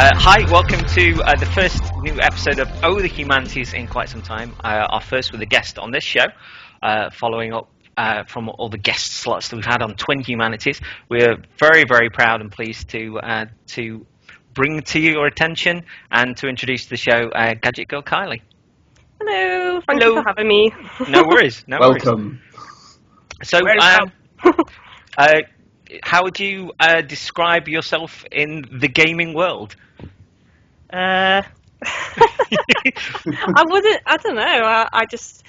Hi, welcome to the first new episode of Oh the Humanities in quite some time. Our first with a guest on this show, following up from all the guest slots that we've had on Twin Humanities. We're very, very proud and pleased to bring to your attention and to introduce the show GadgetGirlKylie. Hello, thank you for having me. No worries, no Welcome. worries. So, how would you describe yourself in the gaming world? I don't know, I just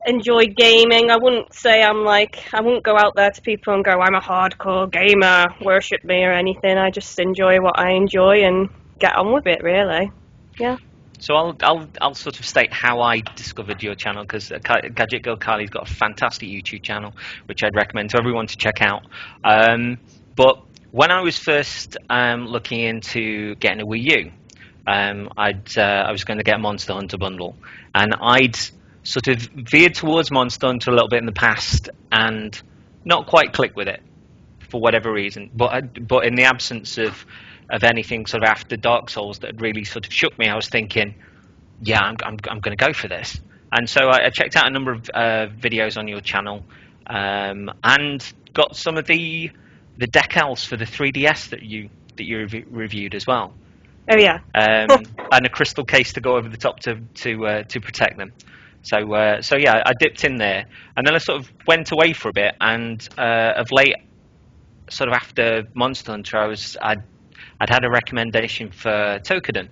enjoy gaming. I wouldn't say I wouldn't go out there to people and go, I'm a hardcore gamer, worship me or anything. I just enjoy what I enjoy and get on with it, really. Yeah. So I'll sort of state how I discovered your channel, because GadgetGirlKylie's got a fantastic YouTube channel, which I'd recommend to everyone to check out. But when I was first looking into getting a Wii U, I was going to get a Monster Hunter bundle, and I'd sort of veered towards Monster Hunter a little bit in the past and not quite clicked with it for whatever reason. But in the absence of anything sort of after Dark Souls that had really sort of shook me, I was thinking, yeah, I'm going to go for this. And so I checked out a number of videos on your channel, and got some of the decals for the 3DS that you reviewed as well. Oh yeah. And a crystal case to go over the top to protect them. So yeah, I dipped in there, and then I sort of went away for a bit, and of late, sort of after Monster Hunter, I'd had a recommendation for Tokaden,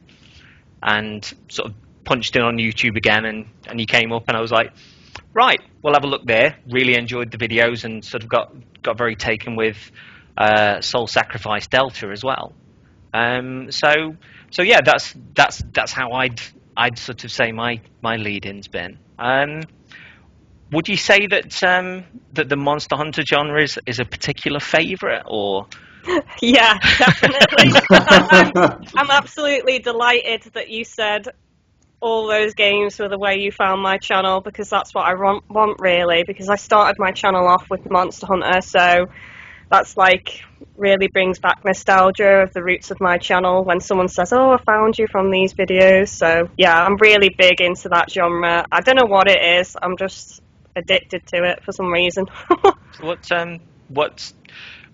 and sort of punched in on YouTube again, and you came up, and I was like, right, we'll have a look there. Really enjoyed the videos, and sort of got very taken with Soul Sacrifice Delta as well. So yeah, that's how I'd sort of say my lead-in's been. Would you say that that the Monster Hunter genre is a particular favourite, or? Yeah, definitely. I'm absolutely delighted that you said all those games were the way you found my channel, because that's what I want really, because I started my channel off with Monster Hunter, so that's like really brings back nostalgia of the roots of my channel when someone says, oh, I found you from these videos. So yeah, I'm really big into that genre. I don't know what it is, I'm just addicted to it for some reason.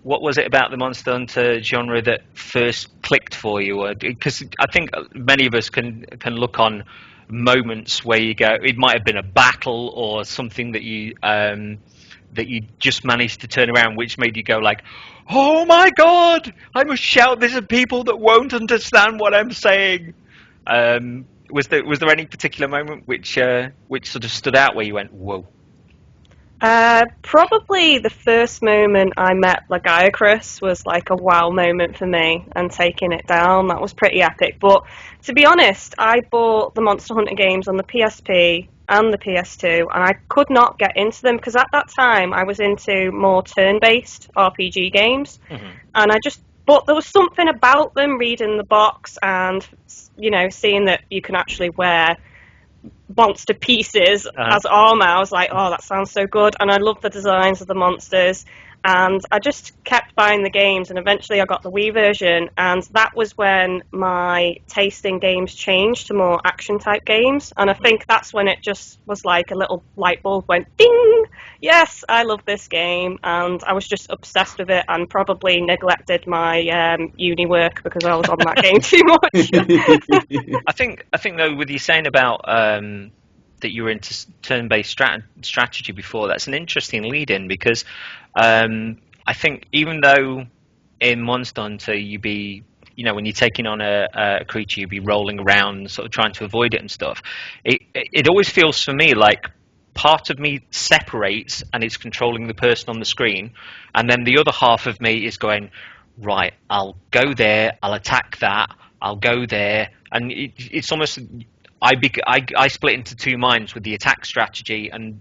What was it about the Monster Hunter genre that first clicked for you? Because I think many of us can look on moments where you go, it might have been a battle or something that you just managed to turn around, which made you go like, oh my god, I must shout this at people that won't understand what I'm saying. Was there any particular moment which sort of stood out where you went, whoa? Probably the first moment I met Lagiacrus was like a wow moment for me, and taking it down, that was pretty epic. But to be honest, I bought the Monster Hunter games on the PSP and the PS2, and I could not get into them because at that time I was into more turn-based RPG games, and but there was something about them, reading the box and, you know, seeing that you can actually wear monster pieces as armor. I was like, oh, that sounds so good, and I love the designs of the monsters, and I just kept buying the games, and eventually I got the Wii version, and that was when my taste in games changed to more action type games, and I think that's when it just was like a little light bulb went ding, yes, I love this game, and I was just obsessed with it, and probably neglected my uni work because I was on that game too much. I think though, with you saying about that you were into turn-based strategy before, that's an interesting lead-in, because I think even though in Monster Hunter you'd be, you know, when you're taking on a creature, you'd be rolling around, sort of trying to avoid it and stuff, it always feels for me like part of me separates and is controlling the person on the screen, and then the other half of me is going, right, I'll go there, I'll attack that, I'll go there, and it's almost, I split into two minds with the attack strategy and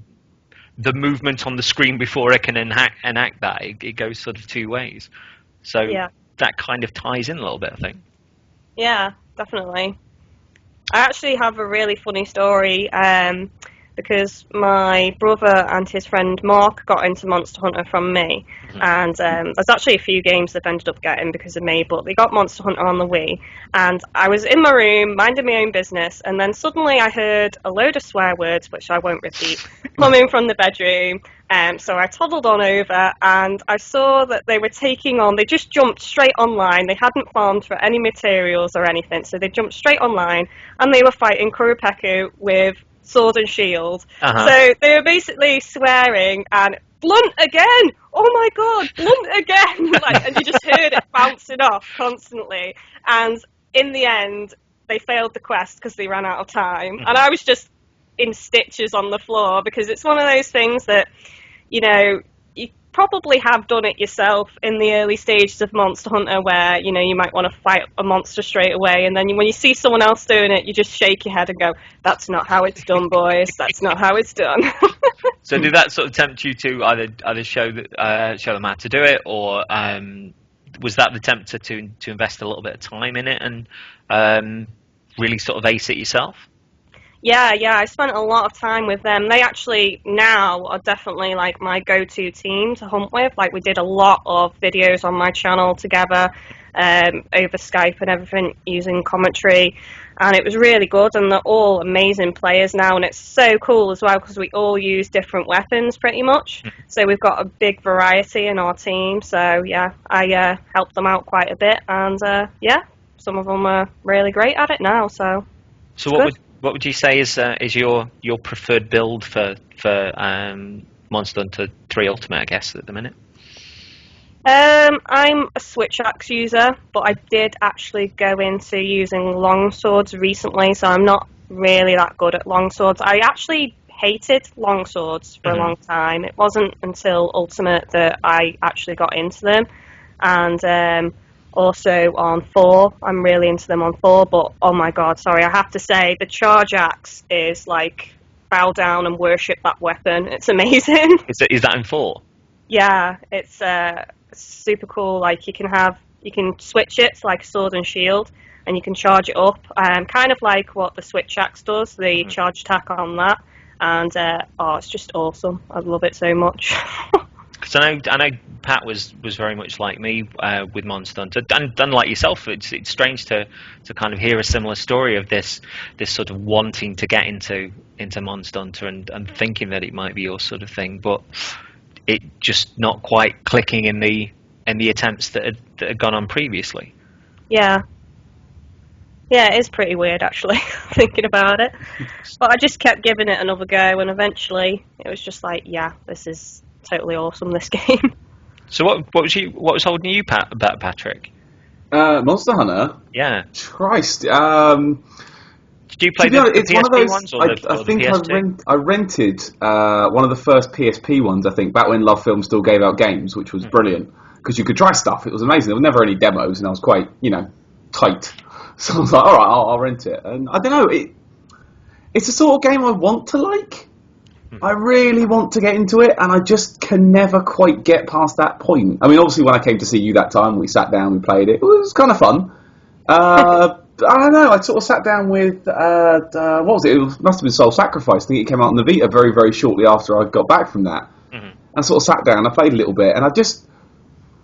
the movement on the screen before I can enact that. It goes sort of two ways. So yeah, that kind of ties in a little bit, I think. Yeah, definitely. I actually have a really funny story. because my brother and his friend Mark got into Monster Hunter from me, and there's actually a few games they've ended up getting because of me, but they got Monster Hunter on the Wii, and I was in my room minding my own business, and then suddenly I heard a load of swear words, which I won't repeat, coming from the bedroom. So I toddled on over, and I saw that they were taking on, they just jumped straight online. They hadn't farmed for any materials or anything, so they jumped straight online, and they were fighting Kuropeku with sword and shield. So they were basically swearing and blunt again. Oh my god, blunt again! Like, and you just heard it bouncing off constantly. And in the end, they failed the quest because they ran out of time. And I was just in stitches on the floor because it's one of those things that, you know, you probably have done it yourself in the early stages of Monster Hunter where, you know, you might want to fight a monster straight away, and then when you see someone else doing it, you just shake your head and go, that's not how it's done, boys, that's not how it's done. So did that sort of tempt you to either show them how to do it, or was that the tempter to invest a little bit of time in it and really sort of ace it yourself? Yeah, I spent a lot of time with them. They actually now are definitely like my go-to team to hunt with. Like, we did a lot of videos on my channel together, over Skype and everything, using commentary, and it was really good, and they're all amazing players now, and it's so cool as well because we all use different weapons pretty much, so we've got a big variety in our team. So yeah, I helped them out quite a bit, and yeah, some of them are really great at it now, so what would you say is your preferred build for Monster Hunter 3 Ultimate, I guess, at the minute? I'm a switch axe user, but I did actually go into using long swords recently, so I'm not really that good at long swords. I actually hated long swords for a long time. It wasn't until Ultimate that I actually got into them, and also on 4, I'm really into them on 4, but oh my god, sorry, I have to say, the charge axe is like, bow down and worship that weapon. It's amazing. Is that in 4? Yeah, it's super cool. Like, you can switch it to like sword and shield, and you can charge it up, kind of like what the switch axe does, the charge attack on that, and it's just awesome. I love it so much. Because I know Pat was very much like me with Monster Hunter, and like yourself, it's strange to kind of hear a similar story of this sort of wanting to get into Monster Hunter and thinking that it might be your sort of thing, but it just not quite clicking in the attempts that had gone on previously. Yeah, it is pretty weird actually, thinking about it. But I just kept giving it another go, and eventually it was just like, yeah, this is totally awesome, this game. So what was holding you back, Patrick? Monster Hunter? Yeah. Christ. Did you play it's PSP one of those, ones or I think PS2? I rented one of the first PSP ones, I think, back when Love Film still gave out games, which was brilliant, because you could try stuff. It was amazing. There were never any demos, and I was quite, tight. So I was like, all right, I'll rent it. And I don't know, it's the sort of game I want to like. I really want to get into it, and I just can never quite get past that point. I mean, obviously, when I came to see you that time, we sat down, we played it. It was kind of fun. I don't know, I sort of sat down with, what was it? It must have been Soul Sacrifice. I think it came out on the Vita very, very shortly after I got back from that. I sort of sat down, I played a little bit, and I just,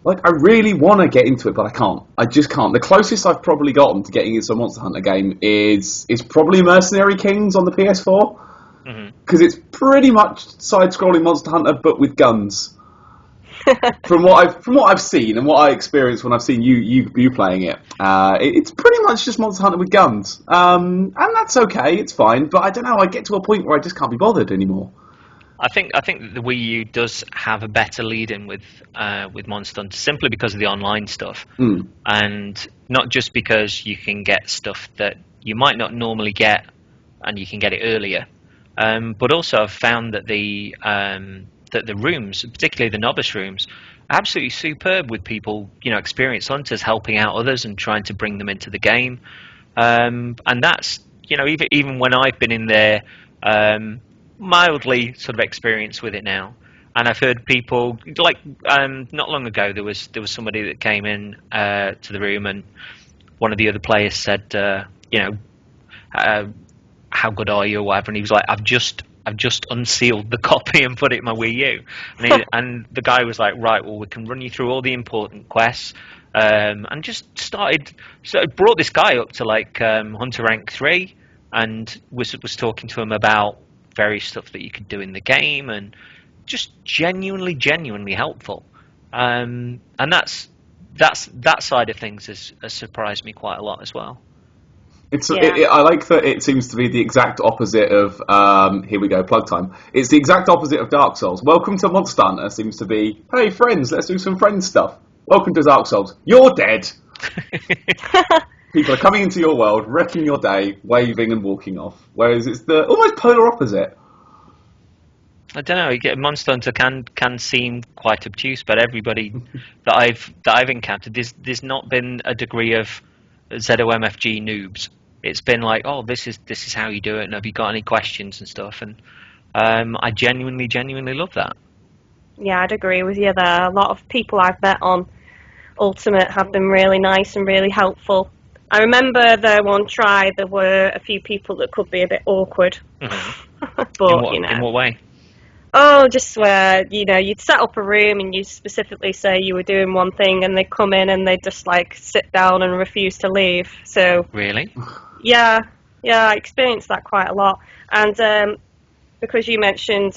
I really want to get into it, but I can't. I just can't. The closest I've probably gotten to getting into a Monster Hunter game is probably Mercenary Kings on the PS4. Because it's pretty much side-scrolling Monster Hunter, but with guns. From what I've seen and what I experienced when I've seen you playing it, it's pretty much just Monster Hunter with guns, and that's okay. It's fine, but I don't know. I get to a point where I just can't be bothered anymore. I think the Wii U does have a better lead-in with Monster Hunter, simply because of the online stuff, and not just because you can get stuff that you might not normally get, and you can get it earlier. But also, I've found that the rooms, particularly the novice rooms, are absolutely superb with people, experienced hunters helping out others and trying to bring them into the game. And that's, even when I've been in there, mildly sort of experienced with it now. And I've heard people not long ago there was somebody that came in to the room, and one of the other players said, how good are you or whatever, and he was like, I've just I've just unsealed the copy and put it in my Wii U. And the guy was like, right, well, we can run you through all the important quests. And just brought this guy up to like Hunter rank 3, and was talking to him about various stuff that you could do in the game, and just genuinely helpful. And that side of things has surprised me quite a lot as well. I like that it seems to be the exact opposite of, here we go, plug time. It's the exact opposite of Dark Souls. Welcome to Monster Hunter seems to be, hey friends, let's do some friends stuff. Welcome to Dark Souls. You're dead. People are coming into your world, wrecking your day, waving and walking off. Whereas it's the almost polar opposite. I don't know. Monster Hunter can seem quite obtuse, but everybody that I've encountered, there's not been a degree of ZOMFG noobs. It's been like, oh, this is how you do it, and have you got any questions and stuff? And I genuinely love that. Yeah, I'd agree with you there. A lot of people I've met on Ultimate have been really nice and really helpful. I remember the one try there were a few people that could be a bit awkward. Mm-hmm. But in what way? Oh, just where, you'd set up a room and you specifically say you were doing one thing, and they'd come in and they'd just like sit down and refuse to leave. So really? Yeah, I experienced that quite a lot. And because you mentioned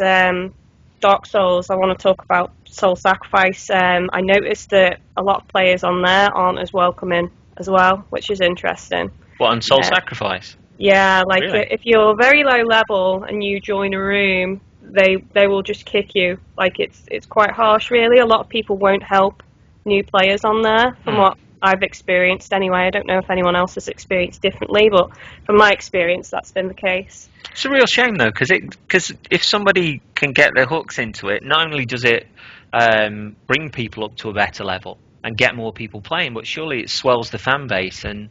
Dark Souls, I want to talk about Soul Sacrifice. I noticed that a lot of players on there aren't as welcoming as well, which is interesting. What, on Soul Sacrifice? Yeah, like really? If you're very low level and you join a room, they will just kick you. Like it's quite harsh, really. A lot of people won't help new players on there, from what I've experienced anyway. I don't know if anyone else has experienced differently, but from my experience, that's been the case. It's a real shame though, because if somebody can get their hooks into it, not only does it bring people up to a better level and get more people playing, but surely it swells the fan base and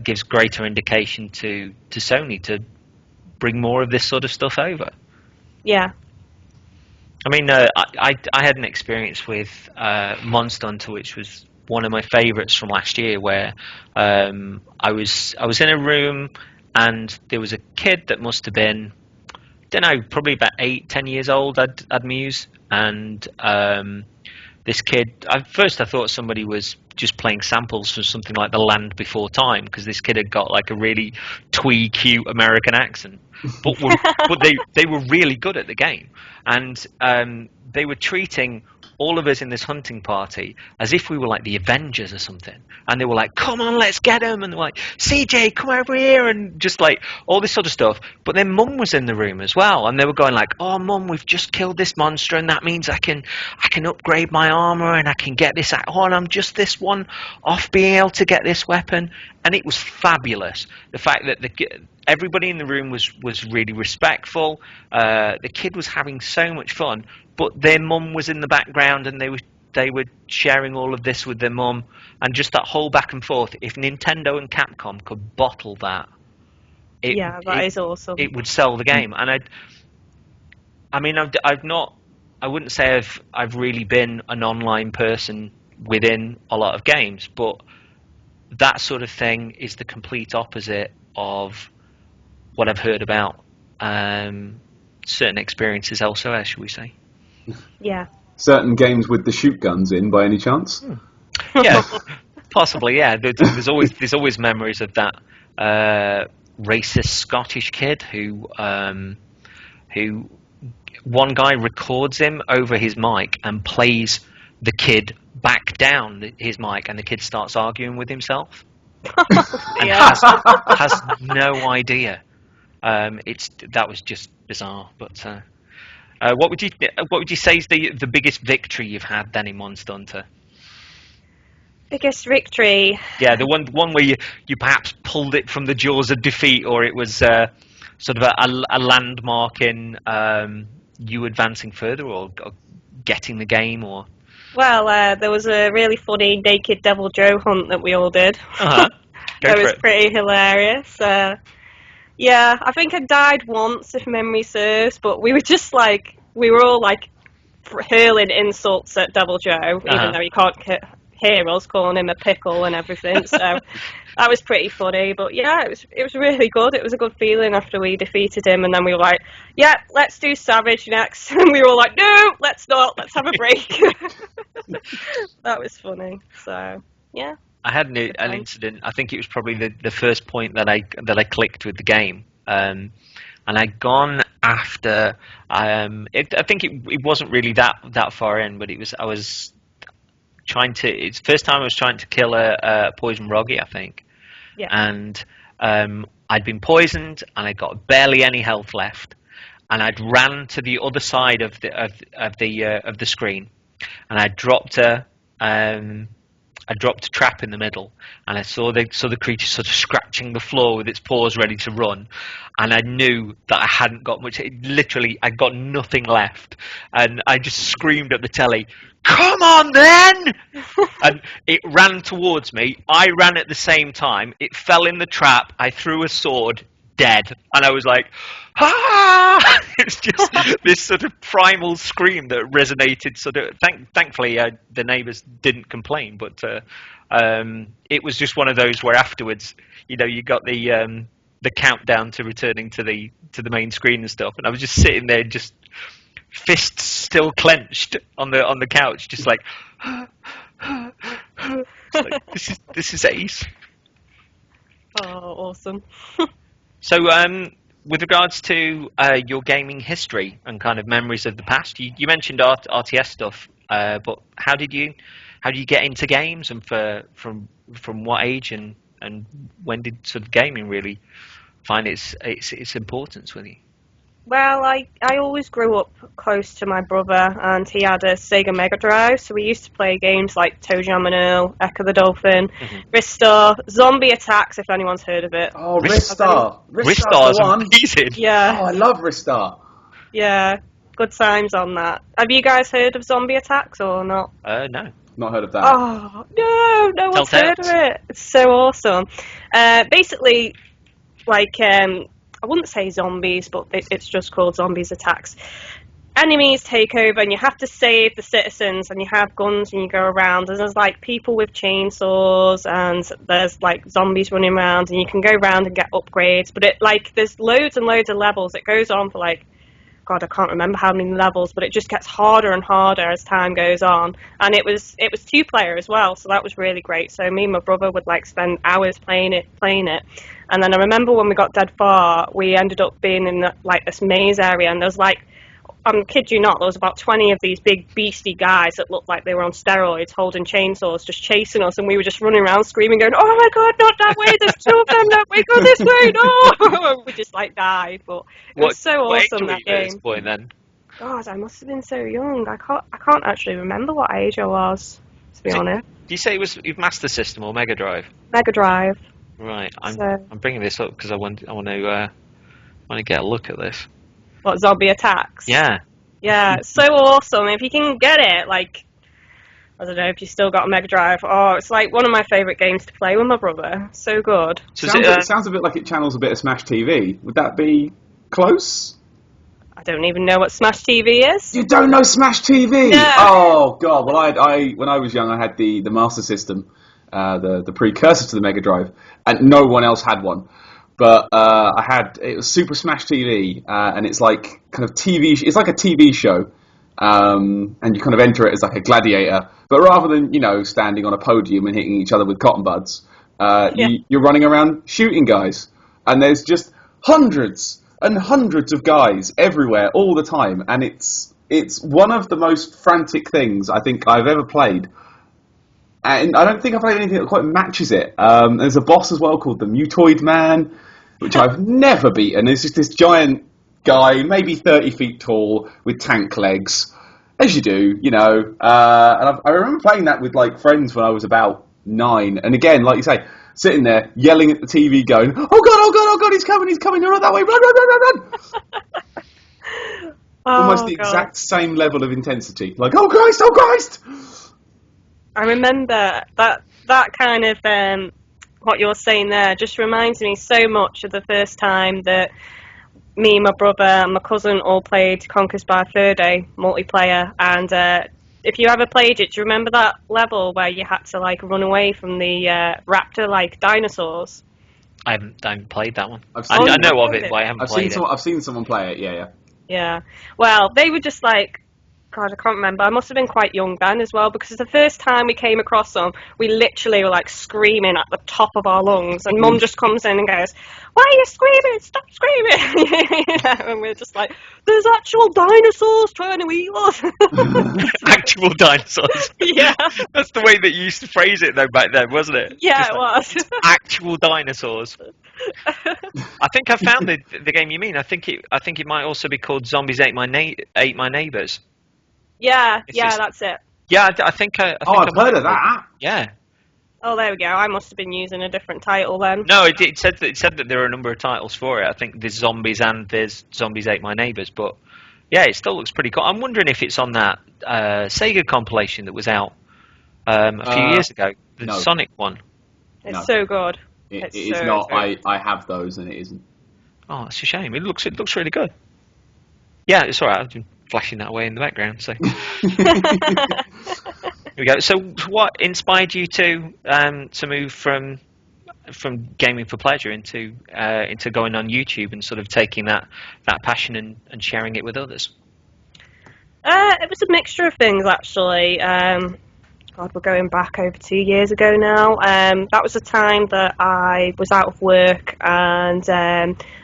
gives greater indication to Sony to bring more of this sort of stuff over. Yeah. I mean, I had an experience with Monster Hunter, which was one of my favourites from last year, where I was in a room and there was a kid that must have been, don't know, probably about 8-10 years old, I'd muse, and this kid, at first I thought somebody was just playing samples from something like The Land Before Time, because this kid had got like a really twee, cute American accent, but they were really good at the game, and they were treating all of us in this hunting party as if we were like the Avengers or something, and they were like, come on, let's get him, and they're like, CJ, come over here, and just like all this sort of stuff. But then Mum was in the room as well, and they were going like, oh Mum, we've just killed this monster, and that means I can upgrade my armor, and I can get this, oh, and I'm just this one off being able to get this weapon. And it was fabulous, the fact that everybody in the room was really respectful. The kid was having so much fun, but their mum was in the background, and they were sharing all of this with their mum, and just that whole back and forth. If Nintendo and Capcom could bottle that, that is awesome. It would sell the game. And I wouldn't say I've really been an online person within a lot of games, but that sort of thing is the complete opposite of what I've heard about certain experiences elsewhere, shall we say. Yeah. Certain games with the shoot guns in, by any chance? Yeah, possibly, yeah. There's always memories of that racist Scottish kid who one guy records him over his mic and plays the kid back down his mic, and the kid starts arguing with himself. And has no idea. That was just bizarre. But what would you say is the biggest victory you've had then in Monster Hunter? Biggest victory? Yeah, the one where you perhaps pulled it from the jaws of defeat, or it was sort of a landmark in you advancing further, or getting the game, or. Well, there was a really funny Naked Devil Joe hunt that we all did. Uh-huh. It was pretty hilarious. Yeah, I think I died once, if memory serves, but we were all like hurling insults at Devil Joe, even though you can't hear us calling him a pickle and everything. So that was pretty funny. But yeah, it was really good. It was a good feeling after we defeated him, and then we were like, yeah, let's do Savage next. And we were all like, no, let's not. Let's have a break. That was funny. So yeah. I had an incident. I think it was probably the first point that I clicked with the game, and I'd gone after. I think it wasn't really that far in, but I was trying to. It's the first time I was trying to kill a poison Roggy, I think. Yeah. And I'd been poisoned, and I got barely any health left, and I'd ran to the other side of the screen, and I dropped a. I dropped a trap in the middle, and I saw the creature sort of scratching the floor with its paws, ready to run. And I knew that I hadn't got much. Literally, I got nothing left, and I just screamed at the telly, "Come on, then!" And it ran towards me. I ran at the same time. It fell in the trap. I threw a sword. Dead. And I was like, ah! It's just this sort of primal scream that resonated. Sort of. Thankfully, the neighbours didn't complain, but it was just one of those where afterwards, you got the countdown to returning to the main screen and stuff, and I was just sitting there, just fists still clenched on the couch, just like, this is ace. Oh, awesome. So, with regards to your gaming history and kind of memories of the past, you mentioned RTS stuff, but how did you get into games, and from what age, and when did sort of gaming really find its importance with you? Well, I always grew up close to my brother, and he had a Sega Mega Drive, so we used to play games like Toe Jam and Earl, Echo the Dolphin, Ristar, Zombie Attacks, if anyone's heard of it. Oh, Ristar! Ristar's amazing! Yeah. Oh, I love Ristar! Yeah, good times on that. Have you guys heard of Zombie Attacks or not? No. Not heard of that. Oh, no one's heard of it. It's so awesome. Basically, like, I wouldn't say zombies, but it's just called Zombies Attacks. Enemies take over, and you have to save the citizens, and you have guns, and you go around, and there's like people with chainsaws, and there's like zombies running around, and you can go around and get upgrades, but there's loads and loads of levels. It goes on for like, God, I can't remember how many levels, but it just gets harder and harder as time goes on. And it was 2-player as well, so that was really great. So me and my brother would like spend hours playing it. And then I remember when we got dead far, we ended up being in like this maze area, and there was like, kid you not, there was about 20 of these big beastie guys that looked like they were on steroids, holding chainsaws, just chasing us, and we were just running around screaming, going, "Oh my God, not that way! There's 2 of them that way! Go this way! No!" We just like died, but it was so awesome, that game. At this point, then? God, I must have been so young. I can't actually remember what age I was, to be honest. Do you say it was Master System or Mega Drive? Mega Drive. Right. I'm bringing this up because I want to get a look at this. What, Zombie Attacks? Yeah. Yeah, it's so awesome. If you can get it, like, I don't know, if you still got a Mega Drive, it's like one of my favourite games to play with my brother. So good. It sounds a bit like it channels a bit of Smash TV. Would that be close? I don't even know what Smash TV is. You don't know Smash TV? No. Oh, God. Well, I when I was young, I had the Master System, the precursor to the Mega Drive, and no one else had one. But it was Super Smash TV, and it's like kind of it's like a TV show, and you kind of enter it as like a gladiator, but rather than, standing on a podium and hitting each other with cotton buds, you're running around shooting guys, and there's just hundreds and hundreds of guys everywhere all the time, and it's one of the most frantic things I think I've ever played. And I don't think I've played anything that quite matches it. There's a boss as well called the Mutoid Man, which I've never beaten. It's just this giant guy, maybe 30 feet tall, with tank legs, as you do, And I remember playing that with like friends when I was about 9. And again, like you say, sitting there yelling at the TV, going, "Oh God, oh God, oh God, he's coming, run that way, run!" Almost the exact same level of intensity. Like, oh Christ! I remember that kind of what you're saying there just reminds me so much of the first time that me, my brother, and my cousin all played Conquest by Third Day multiplayer, and if you ever played it, do you remember that level where you had to like run away from the raptor-like dinosaurs? I haven't played that one. I know of it, but I haven't played it. I've seen someone play it. Yeah. Yeah. Well, they were just like, God, I can't remember. I must have been quite young then as well, because the first time we came across them, we literally were like screaming at the top of our lungs, and Mum just comes in and goes, "Why are you screaming? Stop screaming!" And we're just like, "There's actual dinosaurs trying to eat us." Actual dinosaurs. Yeah. That's the way that you used to phrase it though back then, wasn't it? Yeah, Just it like, was. "It's actual dinosaurs." I think I found the game you mean. I think it might also be called Zombies Ate My Neighbors. Yeah, It's just- that's it. Yeah, I think I've heard of that. Yeah. Oh, there we go. I must have been using a different title then. No, it said that there are a number of titles for it. I think there's Zombies and there's Zombies Ate My Neighbors, but yeah, it still looks pretty cool. I'm wondering if it's on that Sega compilation that was out a few years ago, the no. Sonic one. It's so good. It It's is so not. good. I have those, and it isn't. Oh, it's a shame. It looks really good. Yeah, it's alright. I've been flashing that away in the background. So here we go. So, what inspired you to move from gaming for pleasure into going on YouTube and sort of taking that passion and sharing it with others? It was a mixture of things, actually. God, we're going back over 2 years ago now. That was a time that I was out of work, and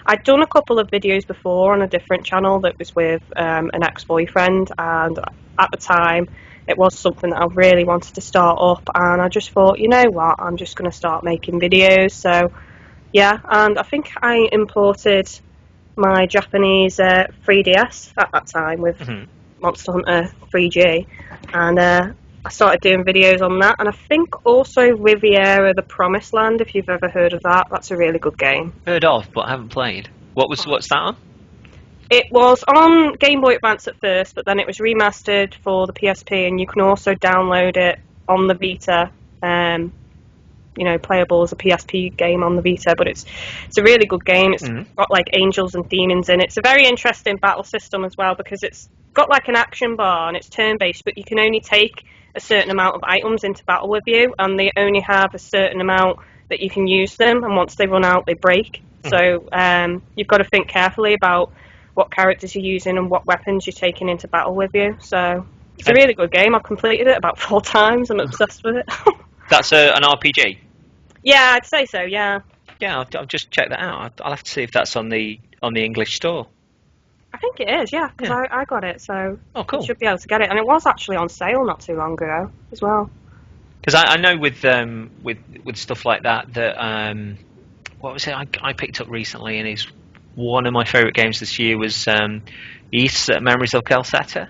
I'd done a couple of videos before on a different channel that was with an ex-boyfriend, and at the time it was something that I really wanted to start up, and I just thought, you know what, I'm just going to start making videos. So yeah, and I think I imported my Japanese 3DS at that time with Monster Hunter 3G, and I started doing videos on that, and I think also Riviera the Promised Land, if you've ever heard of that. That's a really good game. Heard of, but haven't played. What's that on? It was on Game Boy Advance at first, but then it was remastered for the PSP, and you can also download it on the Vita. Playable as a PSP game on the Vita, but it's a really good game. It's got like angels and demons in it. It's a very interesting battle system as well, because it's got like an action bar and it's turn-based, but you can only take a certain amount of items into battle with you, and they only have a certain amount that you can use them, and once they run out they break. So you've got to think carefully about what characters you're using and what weapons you're taking into battle with you. So it's a really good game. I've completed it about 4 times. I'm obsessed with it. That's an RPG? Yeah, I'd say so, yeah. Yeah, I'll just check that out. I'll have to see if that's on the English store. I think it is, yeah, because I got it, so oh, cool. You should be able to get it. And it was actually on sale not too long ago as well. Because I know with stuff like that, what was it I picked up recently, and it's one of my favourite games this year was E06 Memories of Calcutta.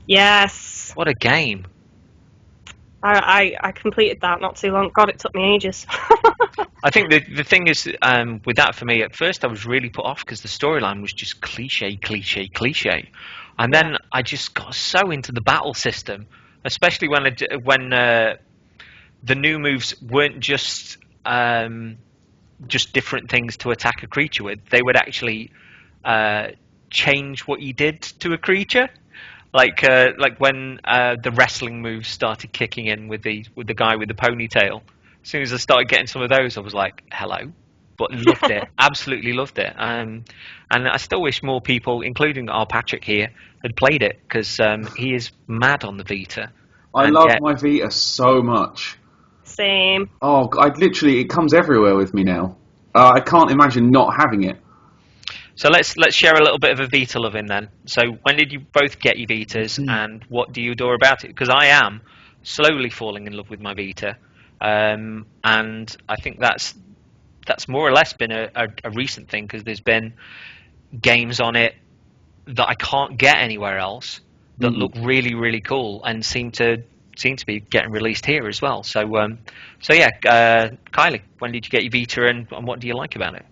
Yes. What a game. I completed that not too long. God, it took me ages. I think the thing is, with that for me, at first I was really put off because the storyline was just cliche. And then I just got so into the battle system, especially when the new moves weren't just different things to attack a creature with. They would actually change what you did to a creature. Like when the wrestling moves started kicking in with the guy with the ponytail. As soon as I started getting some of those, I was like, hello. But loved it. Absolutely loved it. And I still wish more people, including our Patrick here, had played it, because he is mad on the Vita. I love my Vita so much. Same. Oh, it comes everywhere with me now. I can't imagine not having it. So let's share a little bit of a Vita loving then. So when did you both get your Vitas, and what do you adore about it? Because I am slowly falling in love with my Vita, and I think that's more or less been a recent thing, because there's been games on it that I can't get anywhere else that look really, really cool and seem to be getting released here as well. So Kylie, when did you get your Vita, and what do you like about it?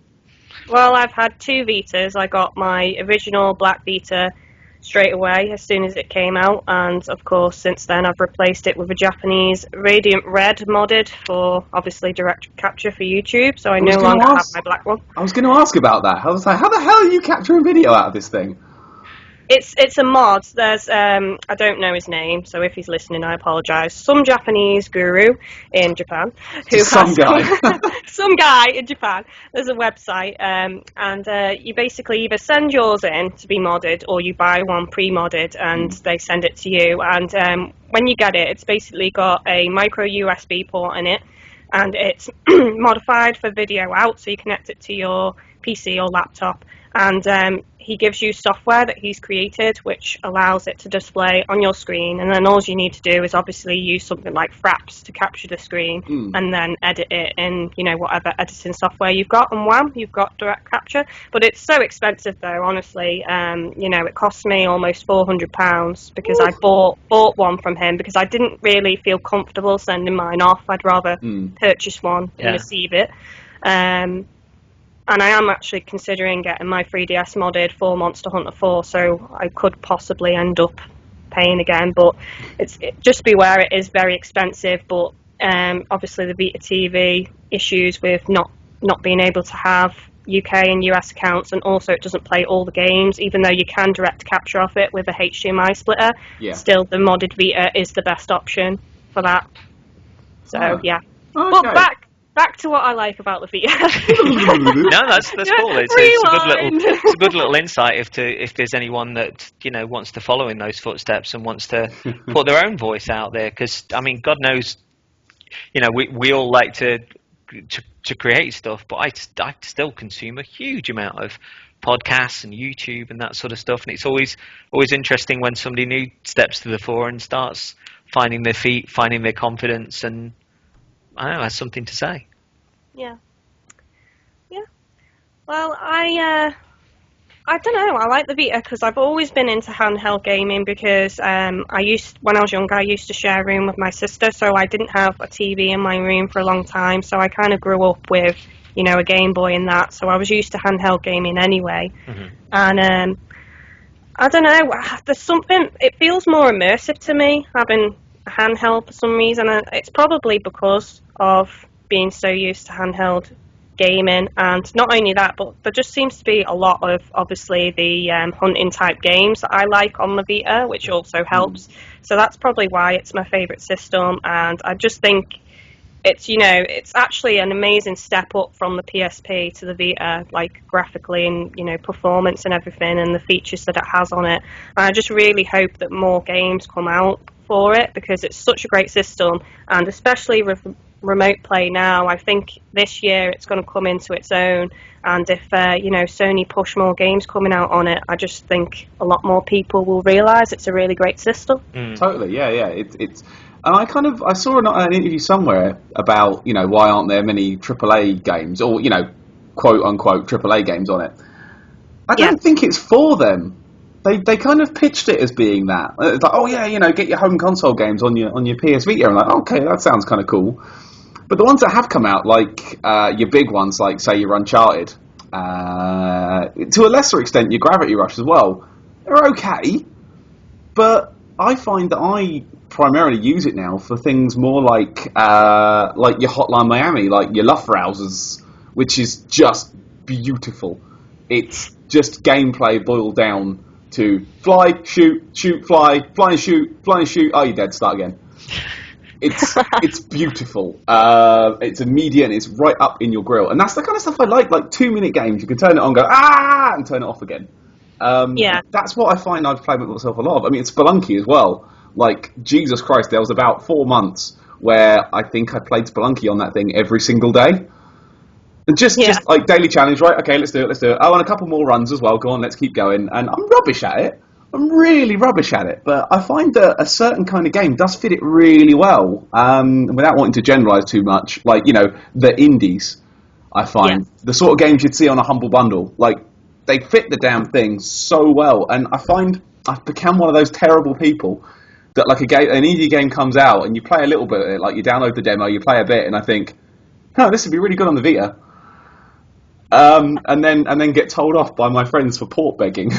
Well, I've had 2 Vitas. I got my original black Vita straight away as soon as it came out, and of course since then I've replaced it with a Japanese Radiant Red modded for obviously direct capture for YouTube, so I no longer have my black one. I was going to ask about that. I was like, how the hell are you capturing video out of this thing? It's a mod. There's I don't know his name, so if he's listening, I apologise. Some Japanese guru in Japan who Just some has guy. some guy in Japan. There's a website, and you basically either send yours in to be modded, or you buy one pre-modded, and they send it to you. And when you get it, it's basically got a micro USB port in it, and it's modified for video out, so you connect it to your PC or laptop, and he gives you software that he's created which allows it to display on your screen, and then all you need to do is obviously use something like Fraps to capture the screen and then edit it in, you know, whatever editing software you've got, and wham, you've got direct capture. But it's so expensive though, honestly. You know, it cost me almost £400 because I bought one from him because I didn't really feel comfortable sending mine off. I'd rather purchase one and receive it. And I am actually considering getting my 3DS modded for Monster Hunter 4, so I could possibly end up paying again. But just beware, it is very expensive. But obviously the Vita TV issues with not being able to have UK and US accounts, and also it doesn't play all the games, even though you can direct capture off it with a HDMI splitter. Yeah. Still, the modded Vita is the best option for that. So yeah. Okay. But back to what I like about the Vita. No, that's cool. It's a good little insight if there's anyone that, you know, wants to follow in those footsteps and wants to put their own voice out there. Because I mean, God knows, you know, we all like to create stuff, but I still consume a huge amount of podcasts and YouTube and that sort of stuff. And it's always interesting when somebody new steps to the fore and starts finding their feet, finding their confidence, and I don't know, has something to say. Yeah. Well, I don't know. I like the Vita because I've always been into handheld gaming because when I was younger, I used to share a room with my sister, so I didn't have a TV in my room for a long time. So I kind of grew up with, you know, a Game Boy and that. So I was used to handheld gaming anyway. And I don't know. There's something. It feels more immersive to me having a handheld for some reason. And it's probably because of being so used to handheld gaming, and not only that, but there just seems to be a lot of obviously the hunting type games that I like on the Vita, which also helps. So that's probably why it's my favourite system, and I just think it's, you know, it's actually an amazing step up from the PSP to the Vita, like graphically and, you know, performance and everything, and the features that it has on it. And I just really hope that more games come out for it because it's such a great system, and especially with remote play now, I think this year it's going to come into its own, and if you know, Sony push more games coming out on it, I just think a lot more people will realise it's a really great system. Totally, yeah. It's and I saw an interview somewhere about, you know, why aren't there many AAA games, or, you know, quote unquote AAA games on it. I don't think it's for them. They kind of pitched it as being that. It's like, oh yeah, you know, get your home console games on your PS Vita. I'm like, okay, that sounds kind of cool. But the ones that have come out, like your big ones, like say your Uncharted, to a lesser extent your Gravity Rush as well, they're okay. But I find that I primarily use it now for things more like your Hotline Miami, like your Luftrausers, which is just beautiful. It's just gameplay boiled down to fly, shoot, fly, fly and shoot, fly and shoot. Oh, you're dead. Start again. It's beautiful. It's immediate and it's right up in your grill. And that's the kind of stuff I like 2-minute games. You can turn it on, go and turn it off again. That's what I find I've played with myself a lot of. I mean, it's Spelunky as well. Like, Jesus Christ, there was about 4 months where I think I played Spelunky on that thing every single day. And just like daily challenge, right? Okay, let's do it. Oh, and a couple more runs as well. Go on, let's keep going. And I'm rubbish at it. I'm really rubbish at it. But I find that a certain kind of game does fit it really well. Without wanting to generalise too much, like, you know, the indies, I find the sort of games you'd see on a Humble Bundle, like, they fit the damn thing so well. And I find I've become one of those terrible people that, like, an indie game comes out and you play a little bit of it, like you download the demo, you play a bit, and I think, oh, this would be really good on the Vita. And then get told off by my friends for port begging.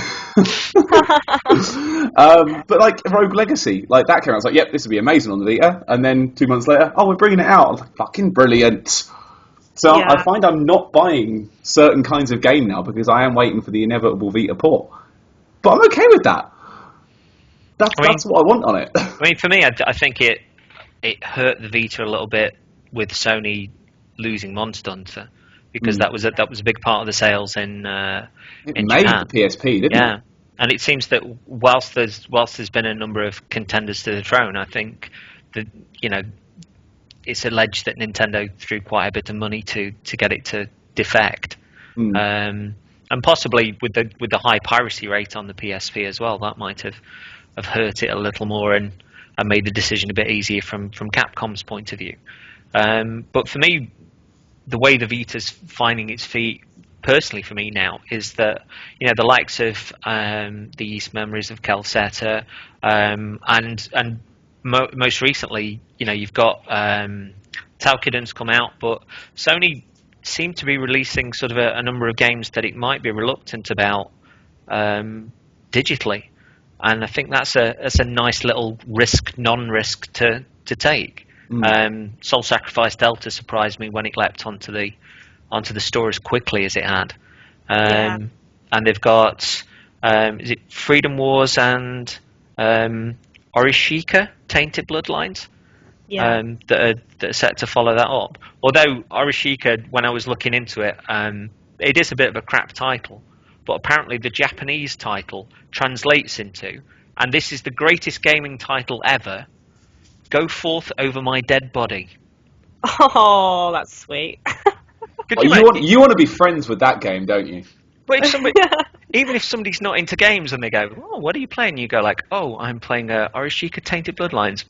But like Rogue Legacy, like that came out, I was like, yep, this would be amazing on the Vita. And then 2 months later, oh, we're bringing it out. I was like, fucking brilliant. So I find I'm not buying certain kinds of game now because I am waiting for the inevitable Vita port. but I'm okay with that. That's what I want on it. I mean, for me, I think it hurt the Vita a little bit with Sony losing Monster Hunter, because that was a big part of the sales in It in made Japan. the PSP, didn't it? And it seems that whilst there's been a number of contenders to the throne, I think that it's alleged that Nintendo threw quite a bit of money to get it to defect, and possibly with the high piracy rate on the PSP as well, that might have hurt it a little more and made the decision a bit easier from Capcom's point of view. But for me, the way the Vita's finding its feet, personally for me now, is that the likes of the Yeast Memories of Kelsetter, and most recently, you've got Talkiden's come out, but Sony seem to be releasing sort of a number of games that it might be reluctant about digitally, and I think that's a nice little non-risk to take. Soul Sacrifice Delta surprised me when it leapt onto the store as quickly as it had, and they've got is it Freedom Wars and Orishika Tainted Bloodlines, that are set to follow that up. Although Orishika, when I was looking into it, it is a bit of a crap title, but apparently the Japanese title translates into, and this is the greatest gaming title ever, Go Forth Over My Dead Body. Oh, that's sweet. You want to be friends with that game, don't you? But if somebody, even if somebody's not into games and they go, "Oh, what are you playing?" You go like, "Oh, I'm playing Orishika Tainted Bloodlines."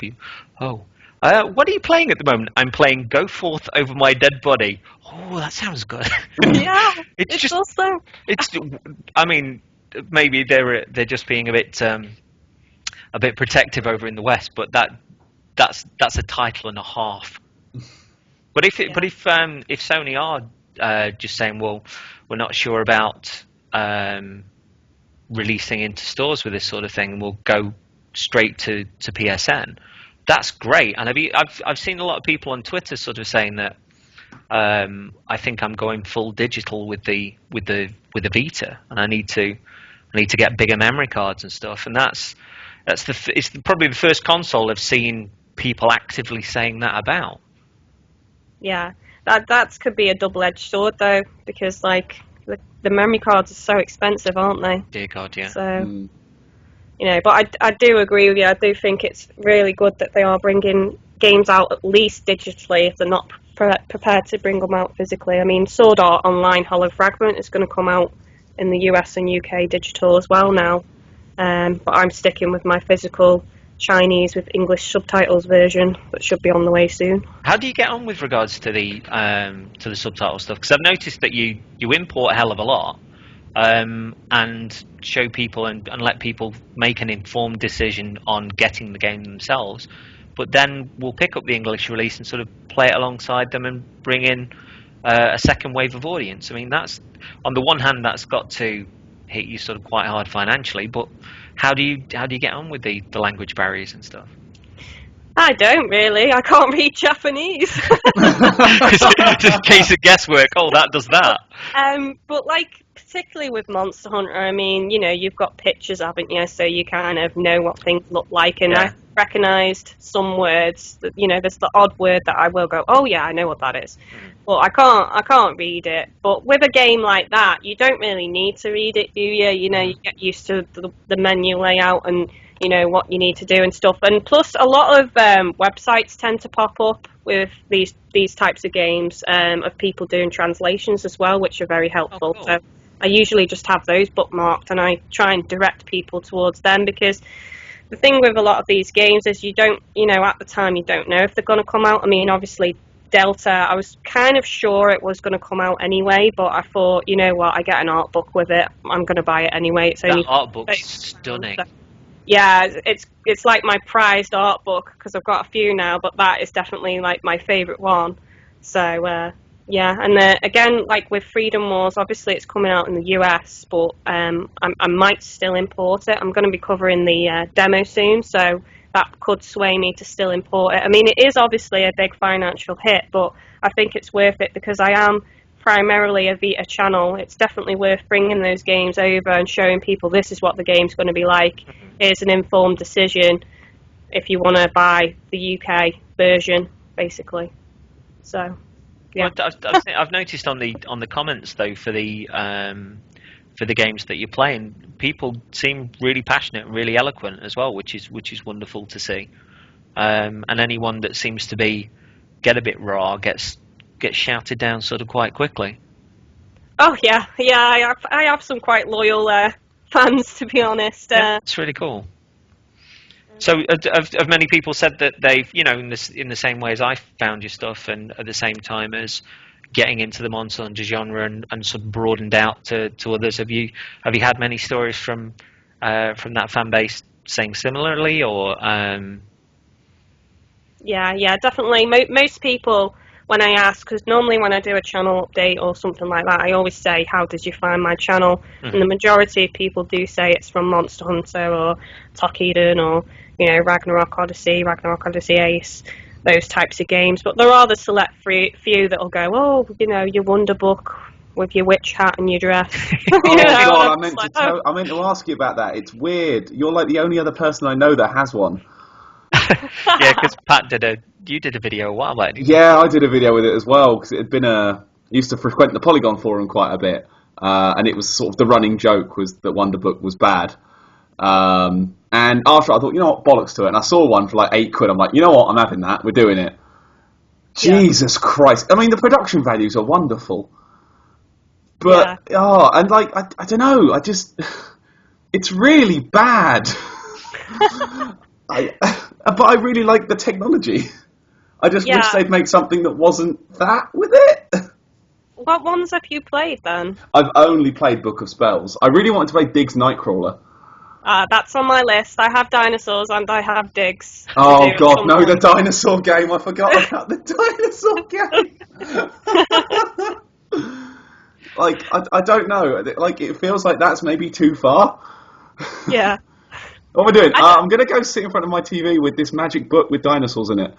Oh, what are you playing at the moment? I'm playing Go Forth Over My Dead Body. Oh, that sounds good. Yeah, it's just awesome. I mean, maybe they're just being a bit protective over in the West, but that's a title and a half. But if Sony are just saying, well, we're not sure about releasing into stores with this sort of thing, we'll go straight to PSN, that's great. And I've seen a lot of people on Twitter sort of saying that I think I'm going full digital with the Vita, and I need to get bigger memory cards and stuff. And it's probably the first console I've seen people actively saying that about. Yeah, that could be a double-edged sword though, because like the memory cards are so expensive, aren't they? Dear God, yeah. So but I do agree with you. I do think it's really good that they are bringing games out at least digitally if they're not prepared to bring them out physically. I mean, Sword Art Online Hollow Fragment is going to come out in the US and UK digital as well now, but I'm sticking with my physical Chinese with English subtitles version that should be on the way soon. How do you get on with regards to the subtitle stuff? Because I've noticed that you import a hell of a lot, and show people and let people make an informed decision on getting the game themselves, but then we'll pick up the English release and sort of play it alongside them and bring in a second wave of audience. I mean, that's, on the one hand, that's got to hit you sort of quite hard financially, but how do you get on with the language barriers and stuff? I don't really. I can't read Japanese. It's just a case of guesswork. Oh, that does that. But like, particularly with Monster Hunter, I mean, you've got pictures, haven't you? So you kind of know what things look like, and I recognised some words. That, there's the odd word that I will go, oh yeah, I know what that is. Well, I can't read it. But with a game like that, you don't really need to read it, do you? You get used to the menu layout and what you need to do and stuff. And plus, a lot of websites tend to pop up with these types of games of people doing translations as well, which are very helpful. Oh, cool. So I usually just have those bookmarked, and I try and direct people towards them, because the thing with a lot of these games is you don't, at the time you don't know if they're going to come out. I mean, obviously Delta, I was kind of sure it was going to come out anyway, but I thought, you know what, I get an art book with it, I'm going to buy it anyway. It's only that art book's stunning. Yeah, it's like my prized art book, because I've got a few now, but that is definitely like my favourite one. So yeah, and again, like with Freedom Wars, obviously it's coming out in the US, but I might still import it. I'm going to be covering the demo soon, so that could sway me to still import it. I mean, it is obviously a big financial hit, but I think it's worth it because I am primarily a Vita channel, it's definitely worth bringing those games over and showing people this is what the game's going to be like. Here's an informed decision if you want to buy the UK version, basically. So, yeah. Well, I've noticed on the comments though for the games that you're playing, people seem really passionate and really eloquent as well, which is wonderful to see. And anyone that seems to get a bit raw gets shouted down sort of quite quickly. Oh yeah. I have some quite loyal fans, to be honest. Yeah, it's really cool. So, have many people said that they've, in the same way as I found your stuff, and at the same time as getting into the Monster Hunter genre and sort of broadened out to others? Have you had many stories from that fan base saying similarly, or? Yeah, definitely. Most people, when I ask, because normally when I do a channel update or something like that, I always say, how did you find my channel? Mm-hmm. And the majority of people do say it's from Monster Hunter or Tokiden or, Ragnarok Odyssey Ace, those types of games. But there are the select few that'll go, your Wonderbook with your witch hat and your dress. God, I meant to ask you about that. It's weird. You're like the only other person I know that has one. Yeah, because Pat you did a video a while back. Yeah, I did a video with it as well, because it had been I used to frequent the Polygon forum quite a bit, and it was sort of the running joke was that Wonderbook was bad. And after I thought, bollocks to it, and I saw one for like £8. I'm like, you know what, I'm having that. We're doing it. Jesus Christ! I mean, the production values are wonderful, but and like I don't know, it's really bad. But I really like the technology. I just wish they'd make something that wasn't that with it. What ones have you played then? I've only played Book of Spells. I really wanted to play Diggs Nightcrawler. That's on my list. I have dinosaurs and I have Diggs. Oh God, no, the dinosaur game. I forgot about the dinosaur game. Like, I don't know. Like, it feels like that's maybe too far. Yeah. What am I doing? I'm going to go sit in front of my TV with this magic book with dinosaurs in it.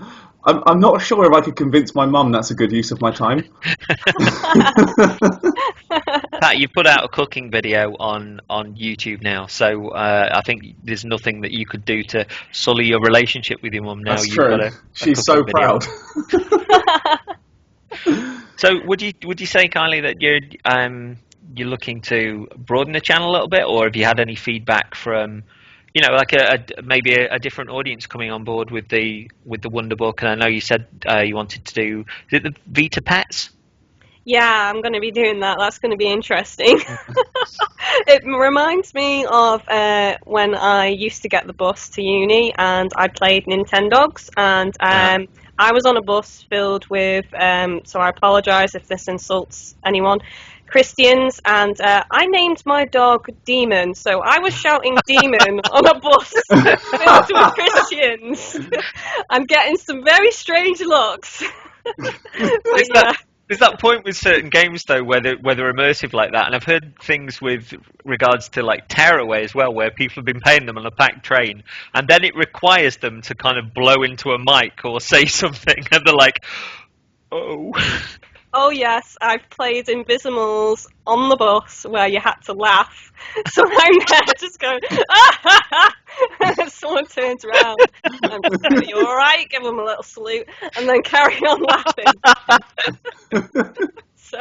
I'm not sure if I could convince my mum that's a good use of my time. Pat, you've put out a cooking video on YouTube now, so I think there's nothing that you could do to sully your relationship with your mum now. That's true. She's so proud. So would you say, Kylie, that you're looking to broaden the channel a little bit, or have you had any feedback from like maybe a different audience coming on board with the Wonderbook? And I know you said you wanted to do, is it the Vita Pets? Yeah, I'm going to be doing that. That's going to be interesting. It reminds me of when I used to get the bus to uni and I played Nintendogs, and I was on a bus filled with, so I apologise if this insults anyone, Christians, and I named my dog Demon, so I was shouting Demon on a bus filled with Christians. I'm getting some very strange looks. There's that point with certain games though where they're immersive like that, and I've heard things with regards to like Tearaway as well, where people have been paying them on a packed train, and then it requires them to kind of blow into a mic or say something, and they're like, oh. Oh yes, I've played Invisimals on the bus where you had to laugh. So I'm there just going, ah! And someone turns around and just go, you alright? Give them a little salute and then carry on laughing. So,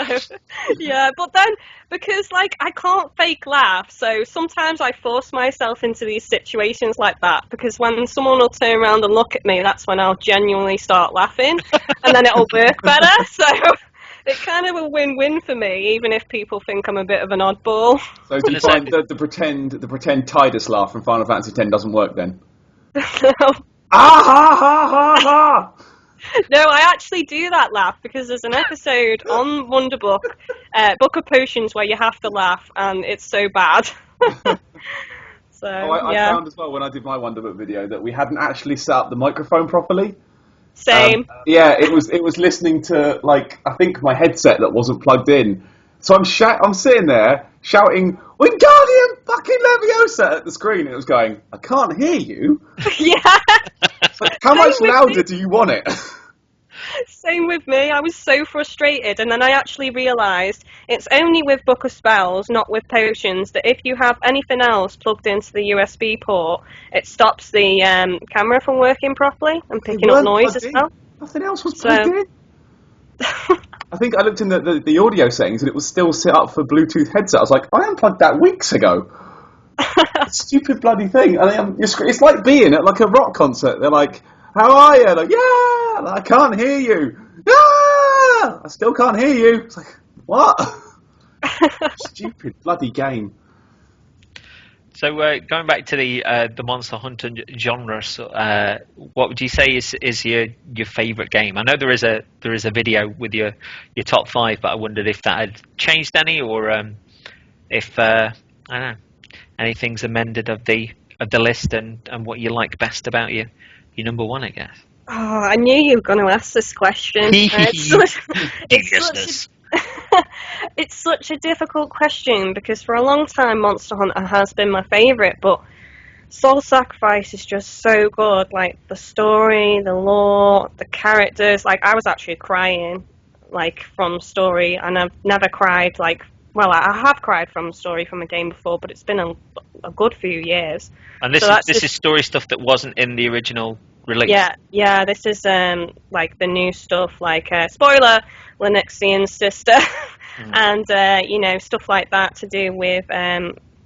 yeah, but then, because, like, I can't fake laugh, so sometimes I force myself into these situations like that, because when someone will turn around and look at me, that's when I'll genuinely start laughing, and then it'll work better, so it's kind of a win-win for me, even if people think I'm a bit of an oddball. So do you find that the pretend Tidus laugh from Final Fantasy X doesn't work then? No. Ah ha ha ha ha! No, I actually do that laugh because there's an episode on Wonderbook, Book of Potions, where you have to laugh, and it's so bad. So, I found as well when I did my Wonderbook video that we hadn't actually set up the microphone properly. Same. It was listening to, like, I think my headset that wasn't plugged in. So I'm sitting there shouting, Wingardium fucking Leviosa at the screen, and it was going, I can't hear you. Yeah. Like, how much louder do you want it? Same with me. I was so frustrated, and then I actually realised it's only with Book of Spells, not with potions, that if you have anything else plugged into the USB port, it stops the camera from working properly and picking up noise as well. Nothing else was plugged in. I think I looked in the audio settings and it was still set up for Bluetooth headset. I was like, I unplugged that weeks ago. Stupid bloody thing. And it's like being at like a rock concert. They're like, how are you? Like, yeah. Like, I can't hear you. Yeah. I still can't hear you. It's like, what? Stupid bloody game. So going back to the Monster Hunter genre, what would you say is your favourite game? I know there is a video with your top 5, but I wondered if that had changed any, or if I don't know, anything's amended of the list, and what you like best about your number 1, I guess. Oh, I knew you were going to ask this question. It's such a difficult question because for a long time Monster Hunter has been my favourite, but Soul Sacrifice is just so good. Like the story, the lore, the characters. Like I was actually crying like from story, and I've never cried like. Well, I have cried from a story from a game before, but it's been a good few years. And this is story stuff that wasn't in the original release. Yeah. This is like the new stuff, like spoiler, Linuxian sister, and stuff like that to do with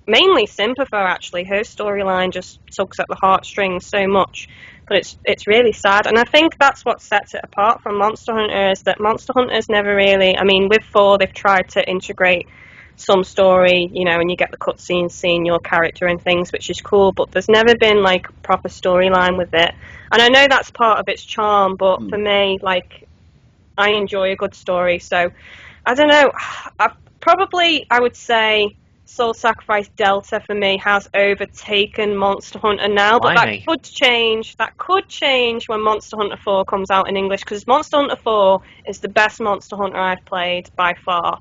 mainly Sympather. Actually, her storyline just tugs at the heartstrings so much, but it's really sad. And I think that's what sets it apart from Monster Hunter, is that Monster Hunter's never really. I mean, with 4, they've tried to integrate some story, and you get the cutscenes seeing your character and things, which is cool, but there's never been like proper storyline with it. And I know that's part of its charm, but for me, like, I enjoy a good story, so I don't know. I would say Soul Sacrifice Delta for me has overtaken Monster Hunter now, but that could change. That could change when Monster Hunter 4 comes out in English, because Monster Hunter 4 is the best Monster Hunter I've played by far.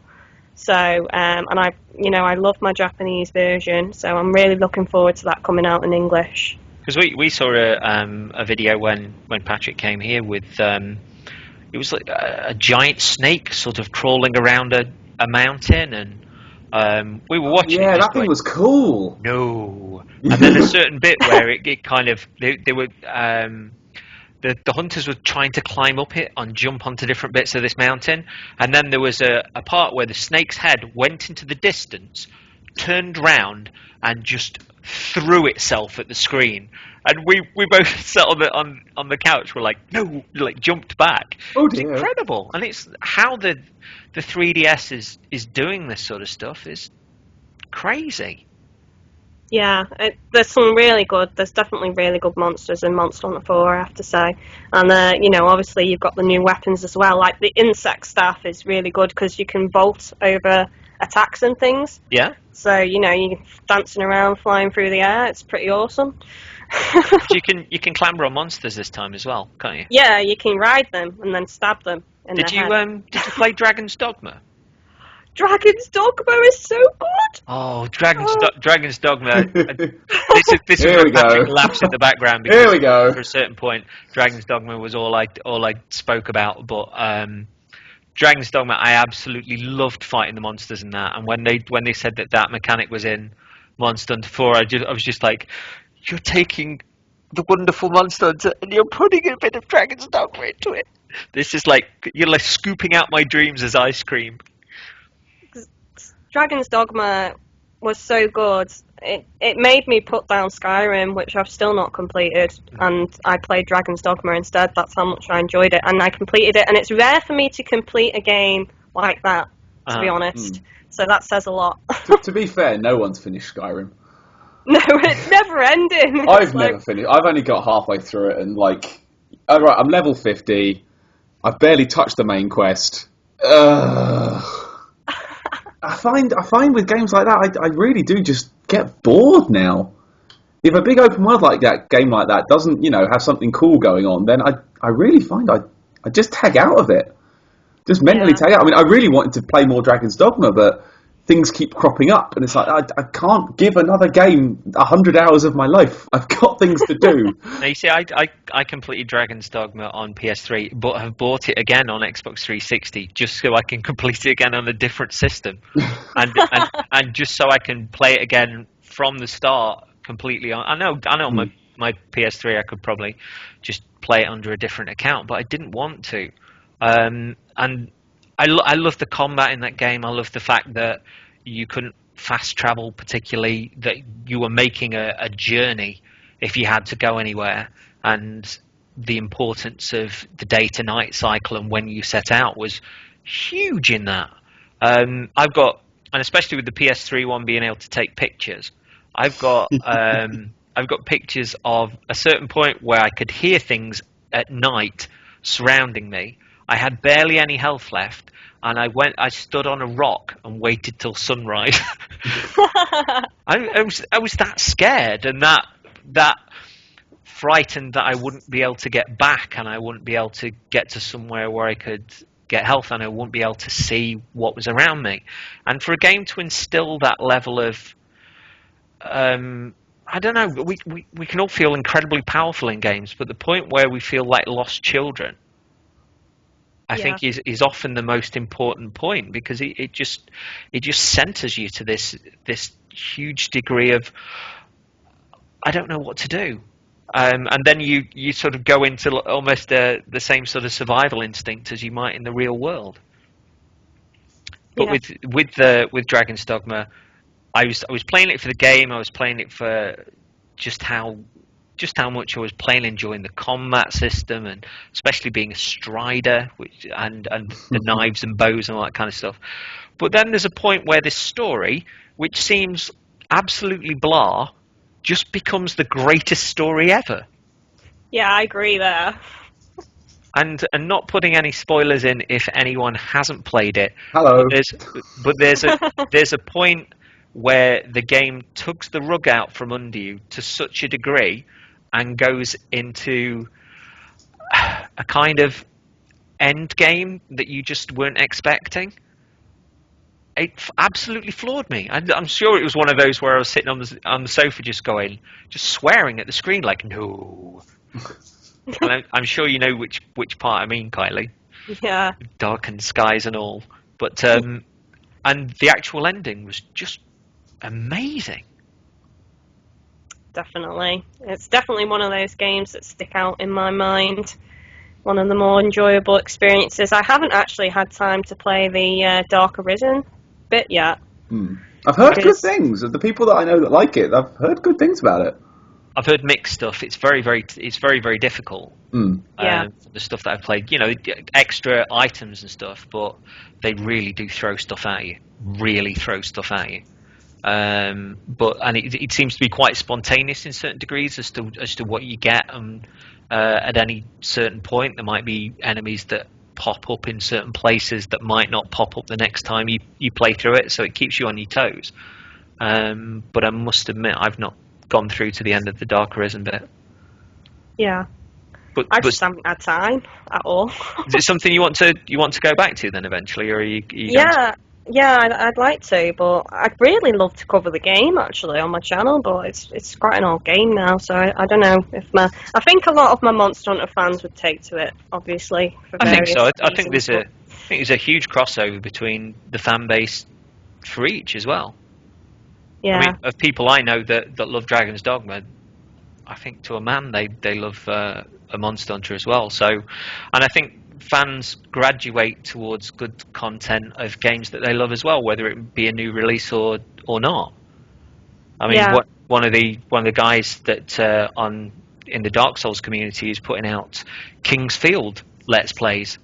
So, and I love my Japanese version, so I'm really looking forward to that coming out in English. Because we saw a video when Patrick came here with it was like a giant snake sort of crawling around a mountain, and we were watching. Yeah, that thing was cool. No, and then a certain bit where it kind of they were. The hunters were trying to climb up it and jump onto different bits of this mountain, and then there was a part where the snake's head went into the distance, turned round, and just threw itself at the screen. And we both sat on the couch, were like, no, like jumped back. Oh dear. dear. It's incredible, and it's how the 3DS is doing this sort of stuff is crazy. Yeah, there's definitely really good monsters in Monster Hunter 4, I have to say. And, obviously you've got the new weapons as well. Like, the insect staff is really good because you can vault over attacks and things. Yeah. So, you're dancing around, flying through the air. It's pretty awesome. you can clamber on monsters this time as well, can't you? Yeah, you can ride them and then stab them in the head. Did you play Dragon's Dogma? Dragon's Dogma is so good. Oh, Dragon's Dogma. This is where Patrick laughs in the background because Here we go. For a certain point, Dragon's Dogma was all I spoke about. But Dragon's Dogma, I absolutely loved fighting the monsters in that. And when they said that mechanic was in Monster Hunter 4, I was just like, you're taking the wonderful Monster Hunter and you're putting a bit of Dragon's Dogma into it. This is like you're like scooping out my dreams as ice cream. Dragon's Dogma was so good. It made me put down Skyrim, which I've still not completed, and I played Dragon's Dogma instead. That's how much I enjoyed it, and I completed it. And it's rare for me to complete a game like that, to be honest. So that says a lot. To be fair, no one's finished Skyrim. No, it's never ending. I've never finished. I've only got halfway through it, and like, right, I'm level 50. I've barely touched the main quest. I find with games like that, I really do just get bored now. If a big open world like that, game like that, doesn't have something cool going on, then I really find I just tag out of it. Just mentally tag out. I mean, I really wanted to play more Dragon's Dogma, but things keep cropping up, and it's like I can't give another game 100 hours of my life. I've got things to do. Now, you see, I completed Dragon's Dogma on PS3, but have bought it again on Xbox 360 just so I can complete it again on a different system, and just so I can play it again from the start completely. I know my PS3 I could probably just play it under a different account, but I didn't want to. And I love the combat in that game. I love the fact that you couldn't fast travel particularly, that you were making a journey if you had to go anywhere, and the importance of the day to night cycle and when you set out was huge in that. I've got, and especially with the PS3 one being able to take pictures, I've got pictures of a certain point where I could hear things at night surrounding me. I had barely any health left, and I stood on a rock and waited till sunrise. I was that scared and that frightened that I wouldn't be able to get back, and I wouldn't be able to get to somewhere where I could get health, and I wouldn't be able to see what was around me. And for a game to instill that level of I don't know, we can all feel incredibly powerful in games, but the point where we feel like lost children, I think is often the most important point, because it just centers you to this huge degree of I don't know what to do, and then you sort of go into almost the same sort of survival instinct as you might in the real world. But with Dragon's Dogma, I was playing it for the game. I was playing it for just how much I was playing, enjoying the combat system, and especially being a strider, and the knives and bows and all that kind of stuff. But then there's a point where this story, which seems absolutely blah, just becomes the greatest story ever. Yeah, I agree there. And not putting any spoilers in if anyone hasn't played it. Hello. But there's a point where the game tugs the rug out from under you to such a degree and goes into a kind of end game that you just weren't expecting. It absolutely floored me. I'm sure it was one of those where I was sitting on the sofa just swearing at the screen like, no. And I'm sure you know which part I mean, Kylie. Yeah. Darkened skies and all. But and the actual ending was just amazing. Definitely. It's definitely one of those games that stick out in my mind. One of the more enjoyable experiences. I haven't actually had time to play the Dark Arisen bit yet. I've heard good things of the people that I know that like it. I've heard good things about it. I've heard mixed stuff. It's very, very difficult. The stuff that I've played, extra items and stuff, but they really do throw stuff at you. Really throw stuff at you. But it seems to be quite spontaneous in certain degrees as to what you get. At any certain point, there might be enemies that pop up in certain places that might not pop up the next time you play through it. So it keeps you on your toes. But I must admit, I've not gone through to the end of the Dark Arisen bit. Yeah. I just haven't had time at all. Is it something you want to go back to then eventually, or are you Yeah, I'd like to, but I'd really love to cover the game actually on my channel, but it's quite an old game now, so I don't know if I think a lot of my Monster Hunter fans would take to it, obviously. I think so. I think there's a huge crossover between the fan base for each as well. Yeah. I mean, of people I know that love Dragon's Dogma, I think to a man they love a Monster Hunter as well. So, and I think fans graduate towards good content of games that they love as well, whether it be a new release or not. I mean, one of the guys that in the Dark Souls community is putting out Kingsfield Let's Plays.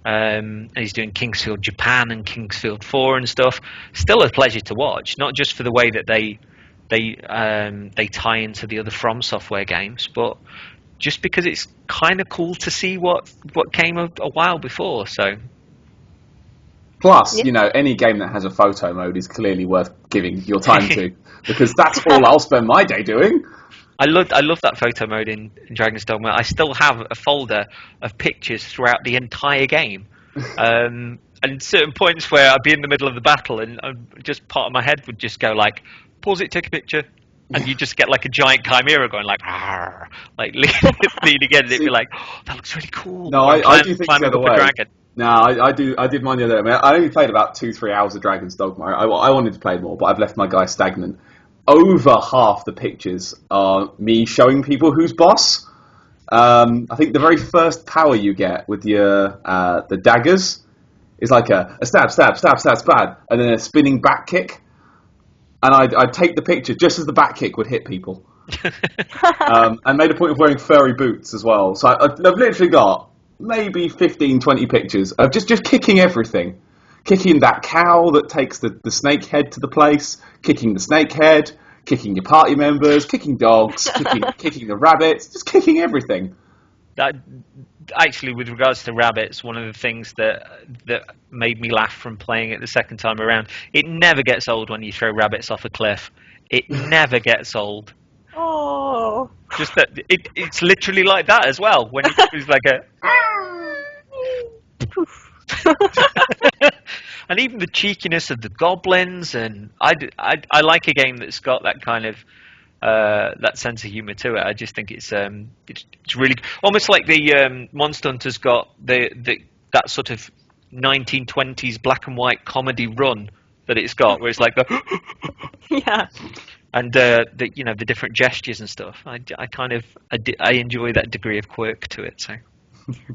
And he's doing Kingsfield Japan and Kingsfield 4 and stuff. Still a pleasure to watch, not just for the way that they tie into the other From Software games, but just because it's kind of cool to see what came a while before. So, plus, any game that has a photo mode is clearly worth giving your time to, because that's all I'll spend my day doing. I love that photo mode in Dragon's Dogma. I still have a folder of pictures throughout the entire game. and certain points where I'd be in the middle of the battle, and just part of my head would just go like, pause it, take a picture, and you just get like a giant chimera going like, "Arr," like leaning in, and it'd be like, oh, that looks really cool. No, I do think the other way. Dragon. No, I did mind the other way. I only played about 2-3 hours of Dragon's Dogma. I wanted to play more, but I've left my guy stagnant. Over half the pictures are me showing people who's boss. I think the very first power you get with your the daggers is like a stab, and then a spinning back kick. And I'd take the picture just as the back kick would hit people. And made a point of wearing furry boots as well. So I've literally got maybe 15, 20 pictures of just kicking everything. Kicking that cow that takes the snake head to the place, kicking the snake head, kicking your party members, kicking dogs, kicking the rabbits, just kicking everything. That, actually, with regards to rabbits, one of the things that made me laugh from playing it the second time around, it never gets old when you throw rabbits off a cliff. It never gets old. Oh. Just that it's literally like that as well. When it's like a... And even the cheekiness of the goblins, and I like a game that's got that kind of that sense of humour to it. I just think it's really almost like the Monster Hunter's got that sort of 1920s black and white comedy run that it's got, where it's like the Yeah. and the different gestures and stuff. I enjoy that degree of quirk to it. So.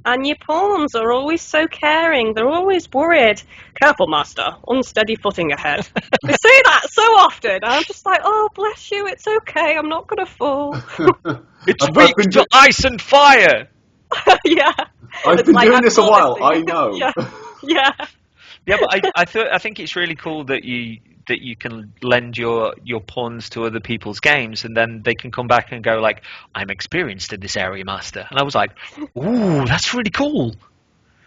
And your pawns are always so caring. They're always worried. Careful, master. Unsteady footing ahead. They say that so often. And I'm just like, oh, bless you. It's okay. I'm not going to fall. It's weak to ice and fire. Yeah. I've been doing this a while. I know. Yeah. Yeah. Yeah, but I think it's really cool that you can lend your pawns to other people's games, and then they can come back and go like, I'm experienced in this area, master. And I was like, ooh, that's really cool.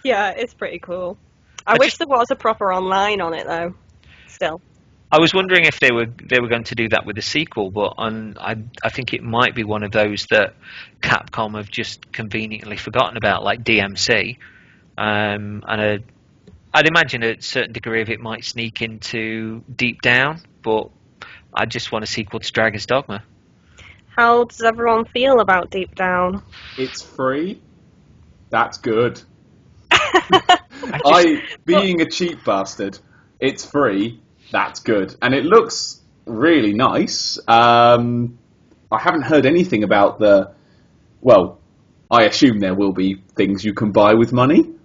Yeah, it's pretty cool. I wish there was a proper online on it though. Still. I was wondering if they were going to do that with the sequel, but I think it might be one of those that Capcom have just conveniently forgotten about, like DMC, and I'd imagine a certain degree of it might sneak into Deep Down, but I just want a sequel to Dragon's Dogma. How does everyone feel about Deep Down? It's free. That's good. Being a cheap bastard, it's free. That's good. And it looks really nice. I haven't heard anything about well, I assume there will be things you can buy with money.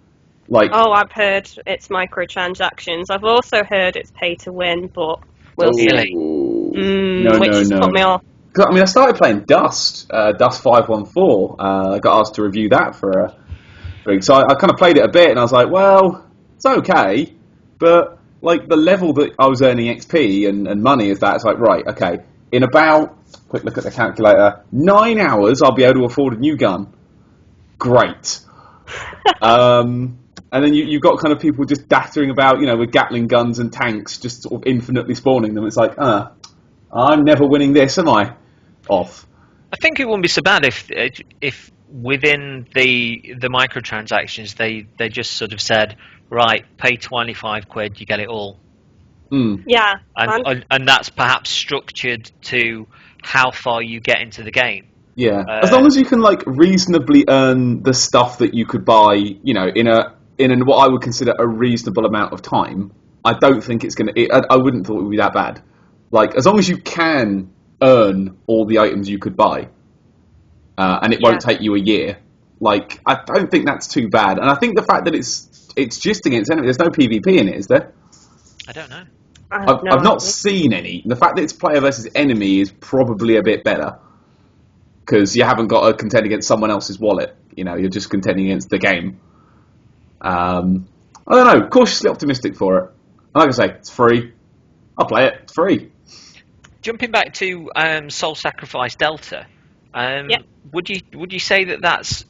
Oh, I've heard it's microtransactions. I've also heard it's pay to win, but we'll see. Which has put me off. I mean, I started playing Dust 514. I got asked to review that for a thing. So I kind of played it a bit, and I was like, well, it's okay, but like the level that I was earning XP and money is that, it's like, right, okay, in about, quick look at the calculator, 9 hours I'll be able to afford a new gun. Great. And then you've got kind of people just dattering about, with Gatling guns and tanks, just sort of infinitely spawning them. It's like, I'm never winning this, am I? Off. I think it wouldn't be so bad if within the microtransactions they just sort of said, right, pay 25 quid, you get it all. Mm. Yeah. And that's perhaps structured to how far you get into the game. Yeah. As long as you can reasonably earn the stuff that you could buy, in what I would consider a reasonable amount of time, I don't think it's I wouldn't thought it would be that bad. As long as you can earn all the items you could buy, and it won't take you a year, I don't think that's too bad. And I think the fact that it's just against enemy, there's no PvP in it, is there? I don't know. I've not seen any. The fact that it's player versus enemy is probably a bit better, because you haven't got to contend against someone else's wallet. You're just contending against the game. I don't know, cautiously optimistic for it. Like I say, it's free. I'll play it. It's free. Jumping back to Soul Sacrifice Delta, would you say that's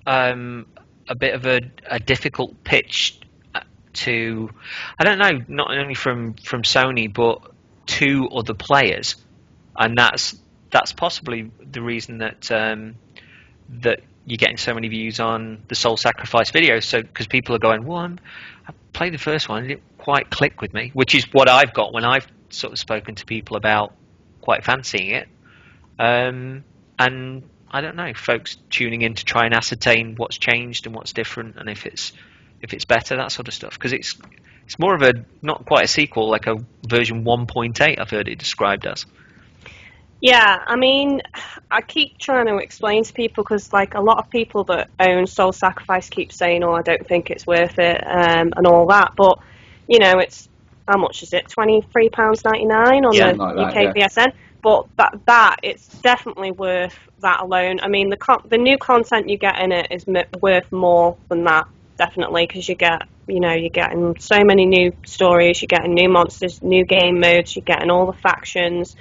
a bit of a difficult pitch to, I don't know, not only from Sony but to other players, and that's possibly the reason that you're getting so many views on the soul sacrifice videos. So because people are going, well, I played the first one, it didn't quite click with me, which is what I've got when I've sort of spoken to people about quite fancying it. And I don't know, folks tuning in to try and ascertain what's changed and what's different, and if it's better, that sort of stuff. Because it's more of a, not quite a sequel, like a version 1.8. I've heard it described as. Yeah, I mean, I keep trying to explain to people because, like, a lot of people that own Soul Sacrifice keep saying, "Oh, I don't think it's worth it," and all that. But you know, it's how much is it? £23.99 on the UK PSN. But that it's definitely worth that alone. I mean, the new content you get in it is worth more than that, definitely, because you're getting so many new stories, you're getting new monsters, new game modes, you're getting all the factions,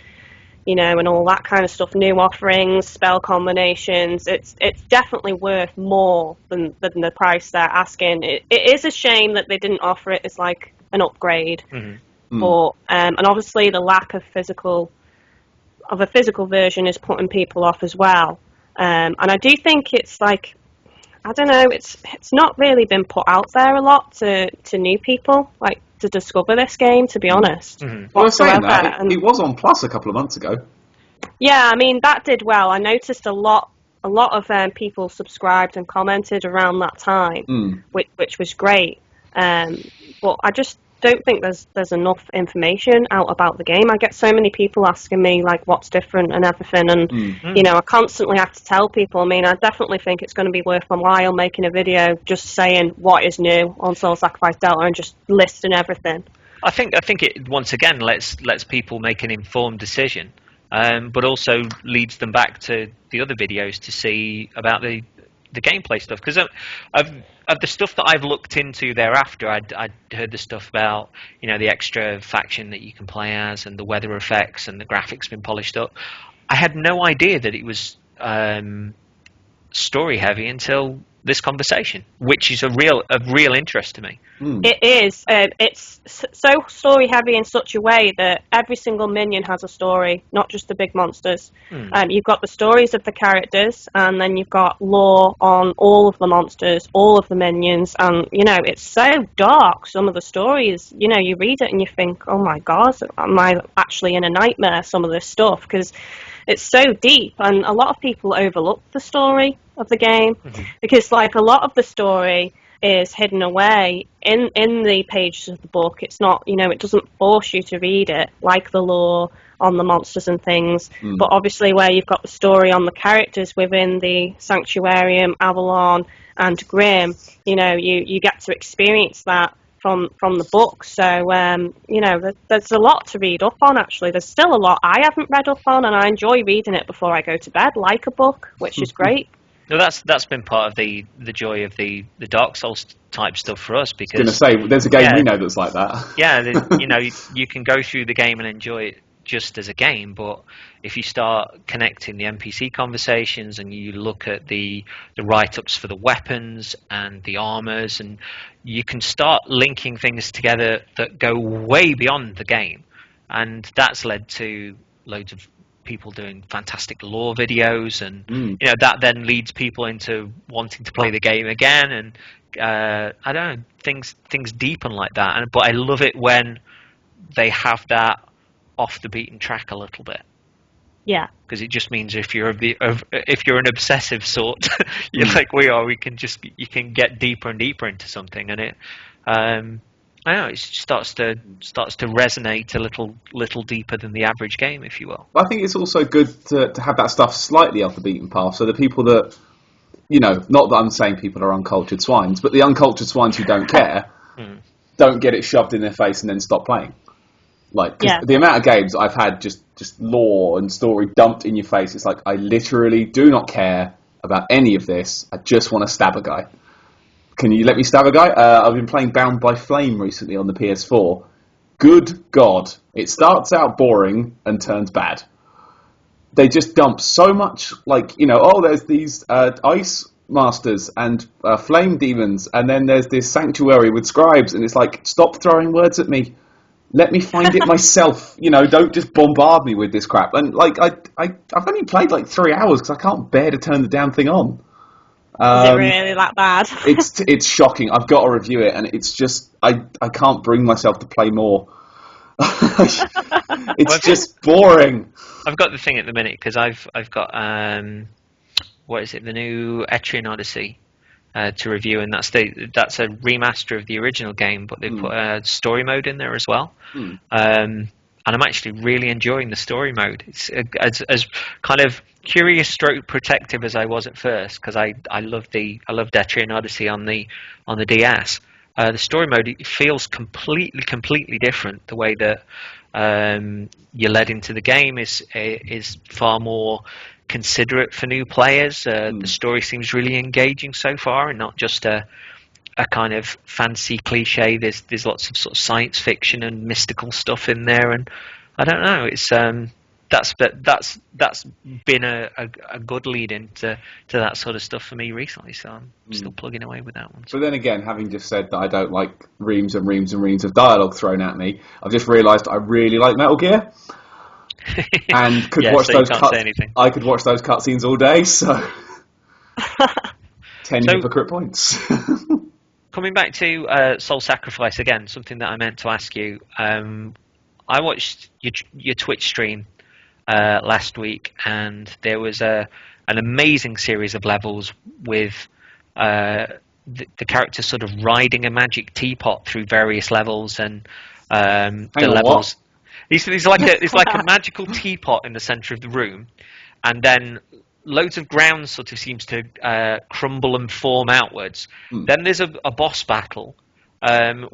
you know, and all that kind of stuff, new offerings, spell combinations. It's definitely worth more than the price they're asking. It is a shame that they didn't offer it as like an upgrade, but and obviously the lack of a physical version is putting people off as well. And I do think it's like, I don't know, it's not really been put out there a lot to new people, like, to discover this game, to be honest. Well, I was saying that, it was on Plus a couple of months ago. Yeah, I mean, that did well. I noticed a lot of people subscribed and commented around that time, which was great. But I just don't think there's enough information out about the game. I get so many people asking me, like, what's different and everything, and you know, I constantly have to tell people. I mean, I definitely think it's going to be worth my while making a video just saying what is new on Soul Sacrifice Delta and just listing everything. I think it once again lets people make an informed decision, but also leads them back to the other videos to see about the gameplay stuff. Because of the stuff that I've looked into thereafter, I'd heard the stuff about, you know, the extra faction that you can play as, and the weather effects, and the graphics been polished up. I had no idea that it was story heavy until this conversation, which is of real interest to me. It is. It's so story heavy in such a way that every single minion has a story, not just the big monsters. You've got the stories of the characters, and then you've got lore on all of the monsters, all of the minions, and you know, it's so dark. Some of the stories, you know, you read it and you think, oh my god, am I actually in a nightmare? Some of this stuff, because it's so deep, and a lot of people overlook the story of the game because, like, a lot of the story is hidden away in the pages of the book. It's not, you know, it doesn't force you to read it like the lore on the monsters and things. But obviously, where you've got the story on the characters within the Sanctuarium, Avalon, and Grimm, you know, you get to experience that from the book. So, you know, there's a lot to read up on, actually. There's still a lot I haven't read up on, and I enjoy reading it before I go to bed, like a book, which is great. No, that's been part of the joy of the Dark Souls type stuff for us, because I was going to say, there's a game we know that's like that. Yeah, you know, you can go through the game and enjoy it just as a game, but if you start connecting the NPC conversations and you look at the write-ups for the weapons and the armors, and you can start linking things together that go way beyond the game, and that's led to loads of people doing fantastic lore videos, and you know, that then leads people into wanting to play the game again, and I don't know, things deepen like that. But I love it when they have that off the beaten track a little bit. Yeah, because it just means if you're an obsessive sort, you're like we are, you can get deeper and deeper into something, and it I don't know, it starts to resonate a little deeper than the average game, if you will. I think it's also good to have that stuff slightly off the beaten path, so the people that, you know, not that I'm saying people are uncultured swines, but the uncultured swines who don't care don't get it shoved in their face and then stop playing. Like, the amount of games I've had just lore and story dumped in your face, it's like, I literally do not care about any of this. I just want to stab a guy. Can you let me stab a guy? I've been playing Bound by Flame recently on the PS4. Good God. It starts out boring and turns bad. They just dump so much, like, you know, oh, there's these ice masters and flame demons, and then there's this sanctuary with scribes, and it's like, stop throwing words at me. Let me find it myself. You know, don't just bombard me with this crap. And, like, I've only played, like, 3 hours because I can't bear to turn the damn thing on. Is it really that bad? It's shocking. I've got to review it, and it's just I can't bring myself to play more. It's just boring. I've got the thing at the minute because I've got what is it, the new Etrian Odyssey to review, and that's a remaster of the original game, but they put a story mode in there as well. And I'm actually really enjoying the story mode. It's as kind of curious stroke protective as I was at first, because I loved Etrian Odyssey on the DS. The story mode, it feels completely different. The way that you're led into the game is far more considerate for new players. The story seems really engaging so far, and not just a kind of fancy cliche. There's lots of sort of science fiction and mystical stuff in there, and I don't know. It's that's been a good lead into that sort of stuff for me recently. So I'm still plugging away with that one. But then again, having just said that I don't like reams and reams and reams of dialogue thrown at me, I've just realised I really like Metal Gear. And could watch those I could watch those cutscenes all day. So 10 hypocrite points. Coming back to Soul Sacrifice again, something that I meant to ask you. I watched your Twitch stream last week, and there was an amazing series of levels with the character sort of riding a magic teapot through various levels, and the levels. There's like a magical teapot in the centre of the room, and then loads of ground sort of seems to crumble and form outwards. Then there's a boss battle, and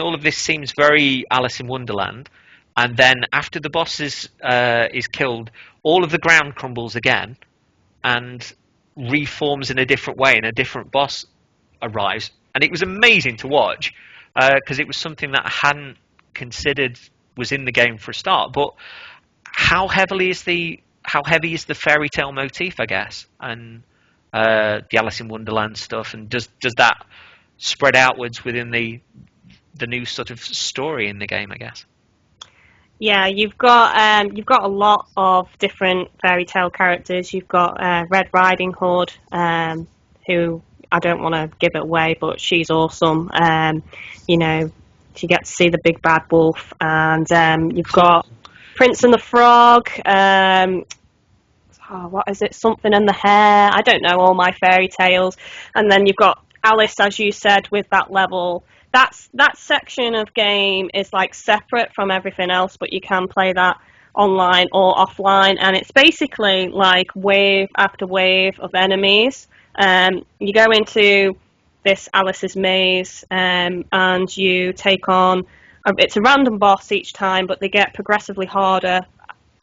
all of this seems very Alice in Wonderland. And then after the boss is killed, all of the ground crumbles again and reforms in a different way, and a different boss arrives. And it was amazing to watch because it was something that I hadn't considered was in the game for a start. But how heavy is the fairy tale motif, I guess, and the Alice in Wonderland stuff, and does that spread outwards within the new sort of story in the game, I guess? Yeah, you've got a lot of different fairy tale characters. You've got Red Riding Hood, who I don't want to give it away, but she's awesome. You get to see the big bad wolf, and you've got Prince and the Frog. What is it? Something in the Hair. I don't know all my fairy tales. And then you've got Alice, as you said, with that level. That section of game is like separate from everything else, but you can play that online or offline, and it's basically like wave after wave of enemies. You go into this Alice's maze, and you take on. It's a random boss each time, but they get progressively harder,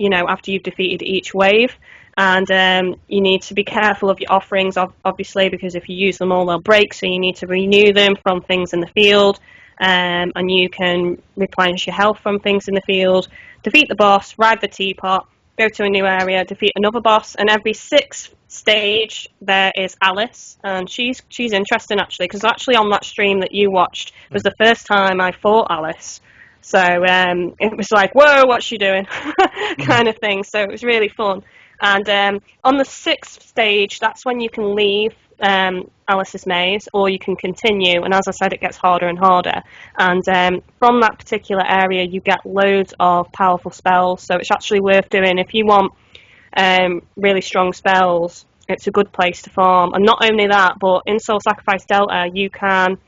after you've defeated each wave. And you need to be careful of your offerings, obviously, because if you use them all, they'll break, so you need to renew them from things in the field, and you can replenish your health from things in the field, defeat the boss, ride the teapot, go to a new area, defeat another boss, and every 6th stage there is Alice, and she's interesting, actually, because actually on that stream that you watched was the first time I fought Alice. So it was like, whoa, what's she doing? kind of thing, so it was really fun. And on the 6th stage, that's when you can leave Alice's maze, or you can continue. And as I said, it gets harder and harder. And from that particular area, you get loads of powerful spells. So it's actually worth doing. If you want really strong spells, it's a good place to farm. And not only that, but in Soul Sacrifice Delta, you can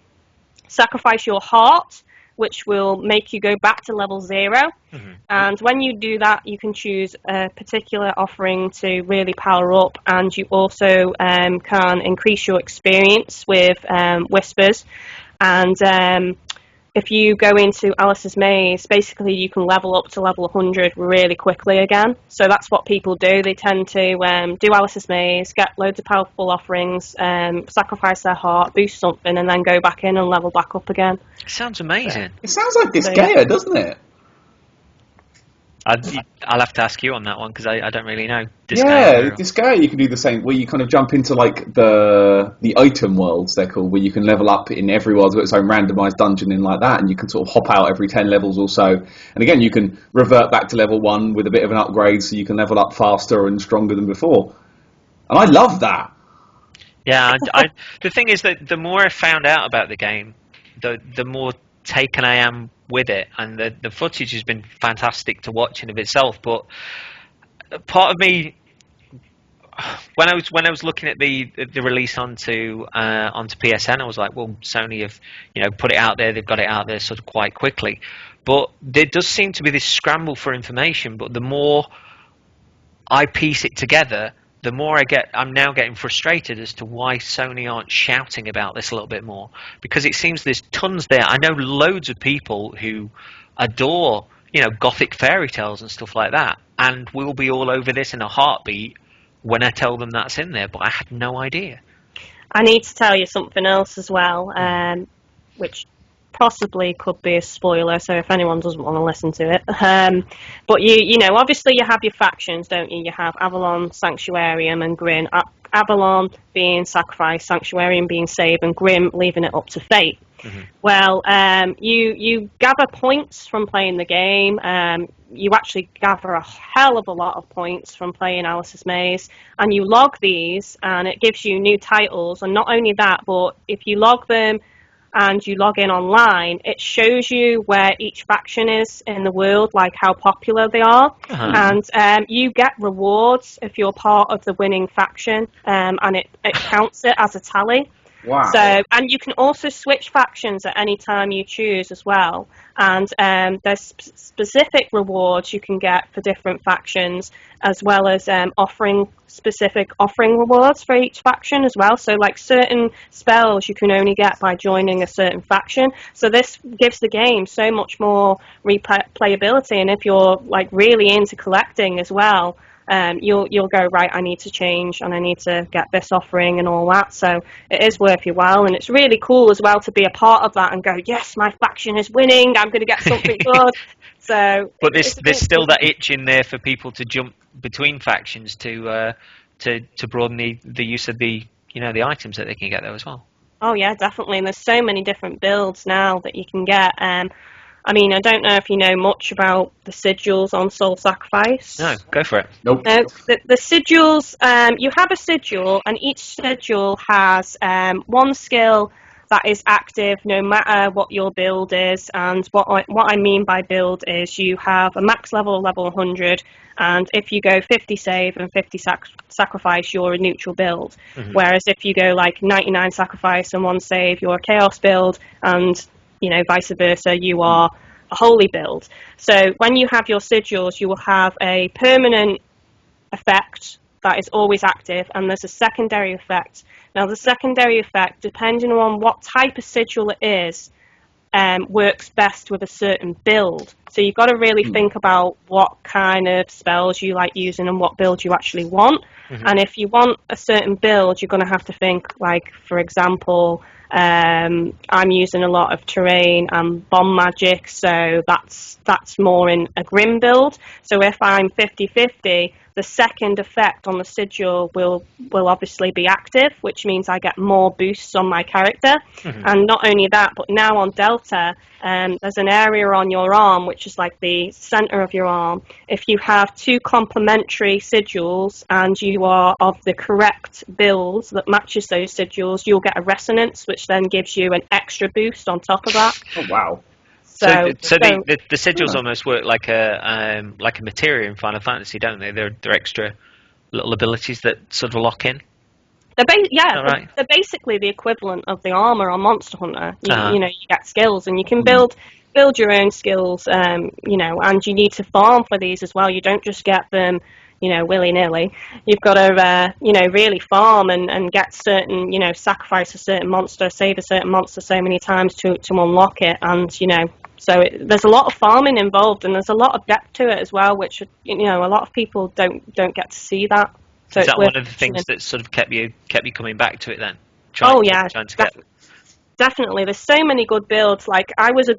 sacrifice your heart, which will make you go back to level 0. Mm-hmm. And when you do that, you can choose a particular offering to really power up, and you also can increase your experience with whispers. And if you go into Alice's maze, basically you can level up to level 100 really quickly again. So that's what people do. They tend to do Alice's maze, get loads of powerful offerings, sacrifice their heart, boost something, and then go back in and level back up again. It sounds amazing. It sounds like Disgaea, doesn't it? I'll have to ask you on that one, because I don't really know. Disgaea you can do the same, where you kind of jump into like the item worlds, they're called, where you can level up in every world's got its own randomised dungeon in like that, and you can sort of hop out every 10 levels or so. And again, you can revert back to level 1 with a bit of an upgrade, so you can level up faster and stronger than before. And I love that. Yeah, the thing is that the more I found out about the game, the more taken I am with it, and the footage has been fantastic to watch in of itself. But part of me, when I was looking at the release onto PSN, I was like, well, Sony have put it out there, they've got it out there sort of quite quickly. But there does seem to be this scramble for information. But the more I piece it together, the more I'm now getting frustrated as to why Sony aren't shouting about this a little bit more, because it seems there's tons there. I know loads of people who adore, gothic fairy tales and stuff like that, and will be all over this in a heartbeat when I tell them that's in there, but I had no idea. I need to tell you something else as well, which possibly could be a spoiler, so if anyone doesn't want to listen to it. But you know, obviously you have your factions, don't you? You have Avalon, Sanctuarium, and Grim. Avalon being sacrificed, Sanctuarium being saved, and Grim leaving it up to fate. Mm-hmm. Well, you gather points from playing the game. You actually gather a hell of a lot of points from playing Alice's Maze, and you log these, and it gives you new titles. And not only that, but if you log them and you log in online, it shows you where each faction is in the world, like how popular they are. Uh-huh. And you get rewards if you're part of the winning faction, and it counts it as a tally. Wow. So, and you can also switch factions at any time you choose as well. And there's specific rewards you can get for different factions, as well as specific offering rewards for each faction as well. So, like certain spells you can only get by joining a certain faction. So this gives the game so much more replayability. And if you're like really into collecting as well, you'll go, right, I need to change and I need to get this offering and all that. So it is worth your while, and it's really cool as well to be a part of that and go, yes, my faction is winning, I'm going to get something good. So, but there's still that itch in there for people to jump between factions to broaden the use of the items that they can get there as well. Oh yeah, definitely. And there's so many different builds now that you can get. I mean, I don't know if you know much about the sigils on Soul Sacrifice. No, go for it. Nope. No, the sigils, you have a sigil, and each sigil has one skill that is active no matter what your build is. And what I mean by build is you have a max level 100, and if you go 50 save and 50 sacrifice, you're a neutral build. Mm-hmm. Whereas if you go like 99 sacrifice and 1 save, you're a chaos build, and vice versa, you are a holy build. So when you have your sigils, you will have a permanent effect that is always active, and there's a secondary effect. Now, the secondary effect, depending on what type of sigil it is, works best with a certain build. So you've got to really think about what kind of spells you like using and what build you actually want. Mm-hmm. And if you want a certain build, you're going to have to think, like, for example, I'm using a lot of terrain and bomb magic, so that's more in a Grim build. So if I'm 50-50, the second effect on the sigil will obviously be active, which means I get more boosts on my character. Mm-hmm. And not only that, but now on Delta, there's an area on your arm, which is like the center of your arm. If you have 2 complementary sigils and you are of the correct build that matches those sigils, you'll get a resonance, which then gives you an extra boost on top of that. Oh, wow. So the sigils almost work like a materia in Final Fantasy, don't they? They're extra little abilities that sort of lock in. They're basically the equivalent of the armor on Monster Hunter. You get skills, and you can build your own skills. And you need to farm for these as well. You don't just get them, willy-nilly. You've got to, really farm and get certain, sacrifice a certain monster, save a certain monster so many times to unlock it, and so there's a lot of farming involved, and there's a lot of depth to it as well, which a lot of people don't get to see that. So is that one of the things that sort of kept you coming back to it then? Definitely. There's so many good builds. Like I was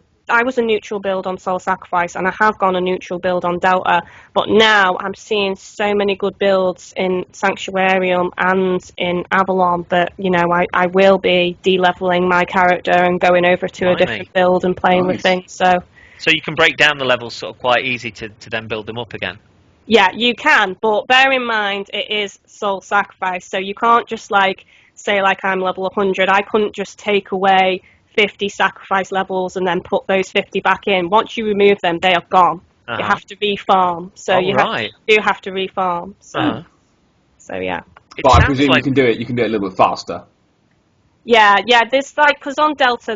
a neutral build on Soul Sacrifice, and I have gone a neutral build on Delta, but now I'm seeing so many good builds in Sanctuarium and in Avalon that I will be de-leveling my character and going over to a different build and playing with things. So you can break down the levels sort of quite easy to then build them up again. Yeah, you can, but bear in mind it is Soul Sacrifice, so you can't just like say like I'm level 100, I couldn't just take away 50 sacrifice levels and then put those 50 back in. Once you remove them, they are gone. You have to refarm. So you do have to refarm. So, so yeah. But I presume you can do it a little bit faster. Yeah, there's like, because on Delta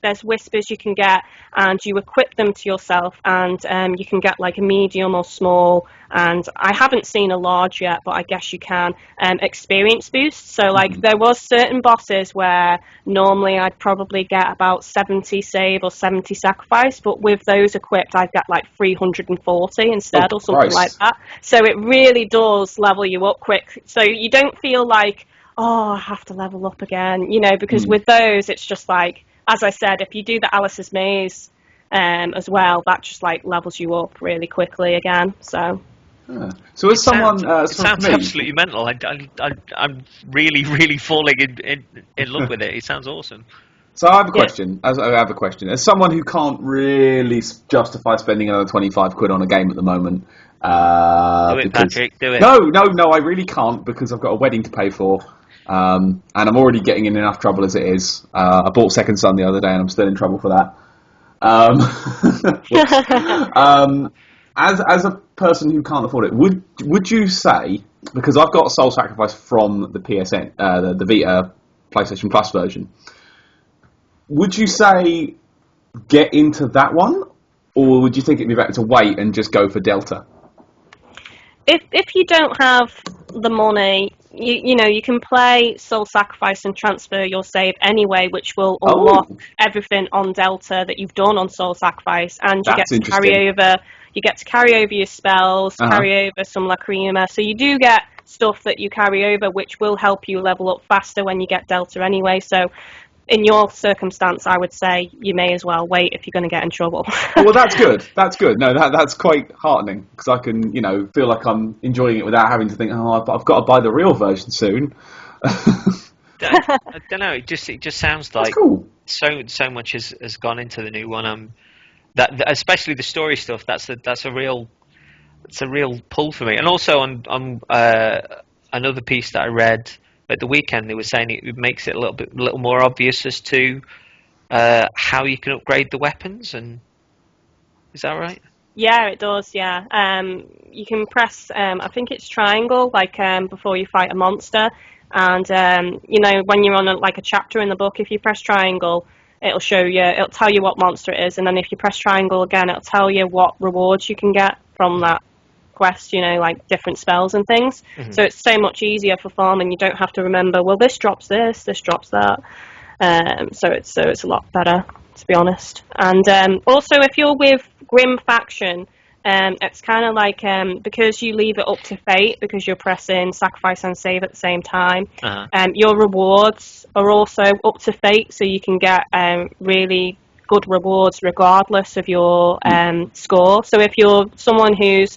there's whispers you can get, and you equip them to yourself, and you can get like a medium or small, and I haven't seen a large yet, but I guess you can, experience boost. So like there was certain bosses where normally I'd probably get about 70 save or 70 sacrifice, but with those equipped I'd get like 340 instead, or something like that. So it really does level you up quick, so you don't feel like, oh, I have to level up again, you know, because with those it's just like, as I said, if you do the Alice's Maze as well, that just like levels you up really quickly again. So, so as someone, it sounds absolutely mental. I'm really falling in love with it. It sounds awesome. So I have a question. As someone who can't really justify spending another 25 quid on a game at the moment, do it, Patrick. Do it. No, I really can't, because I've got a wedding to pay for. And I'm already getting in enough trouble as it is. I bought Second Son the other day, and I'm still in trouble for that. As a person who can't afford it, would you say, because I've got Soul Sacrifice from the PSN, the Vita PlayStation Plus version, would you say get into that one, or would you think it'd be better to wait and just go for Delta? If you don't have the money, you know, you can play Soul Sacrifice and transfer your save anyway, which will unlock everything on Delta that you've done on Soul Sacrifice, and you get to carry over. You get to carry over your spells, carry over some Lacrima, so you do get stuff that you carry over, which will help you level up faster when you get Delta anyway. So, in your circumstance, I would say you may as well wait if you're going to get in trouble. Well, that's good. That's good. No, that's quite heartening, because I can, you know, feel like I'm enjoying it without having to think, oh, I've got to buy the real version soon. I don't know. It just sounds like cool. so much has gone into the new one. That especially the story stuff. That's a real pull for me. And also on another piece that I read at the weekend, they were saying it makes it a little more obvious as to how you can upgrade the weapons. And is that right? Yeah, it does. Yeah, you can press. I think it's triangle, like before you fight a monster, and you know, when you're on like a chapter in the book, if you press triangle, it'll show you. It'll tell you what monster it is, and then if you press triangle again, it'll tell you what rewards you can get from that quest, you know, like different spells and things. So it's so much easier for farming. You don't have to remember, well, this drops this drops that. So it's a lot better, to be honest. And also, if you're with Grim Faction, it's kind of like, because you leave it up to fate, because you're pressing sacrifice and save at the same time, your rewards are also up to fate, so you can get really good rewards regardless of your score. So if you're someone who's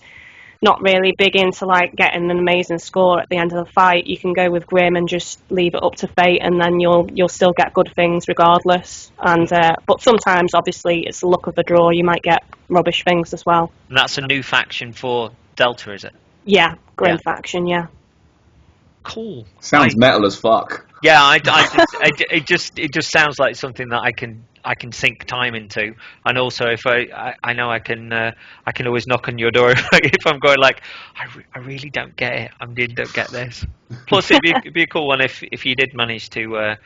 not really big into like getting an amazing score at the end of the fight, you can go with Grim and just leave it up to fate, and then you'll still get good things regardless. And but sometimes, obviously, it's the luck of the draw. You might get rubbish things as well. And that's a new faction for Delta, is it? Yeah, Grim Faction. Yeah. Cool. Sounds metal as fuck. Yeah, it just sounds like something that I can sink time into, and also if I know I can always knock on your door if I'm going like I really don't get it. I really don't get this. Plus, it'd be a cool one if you did manage to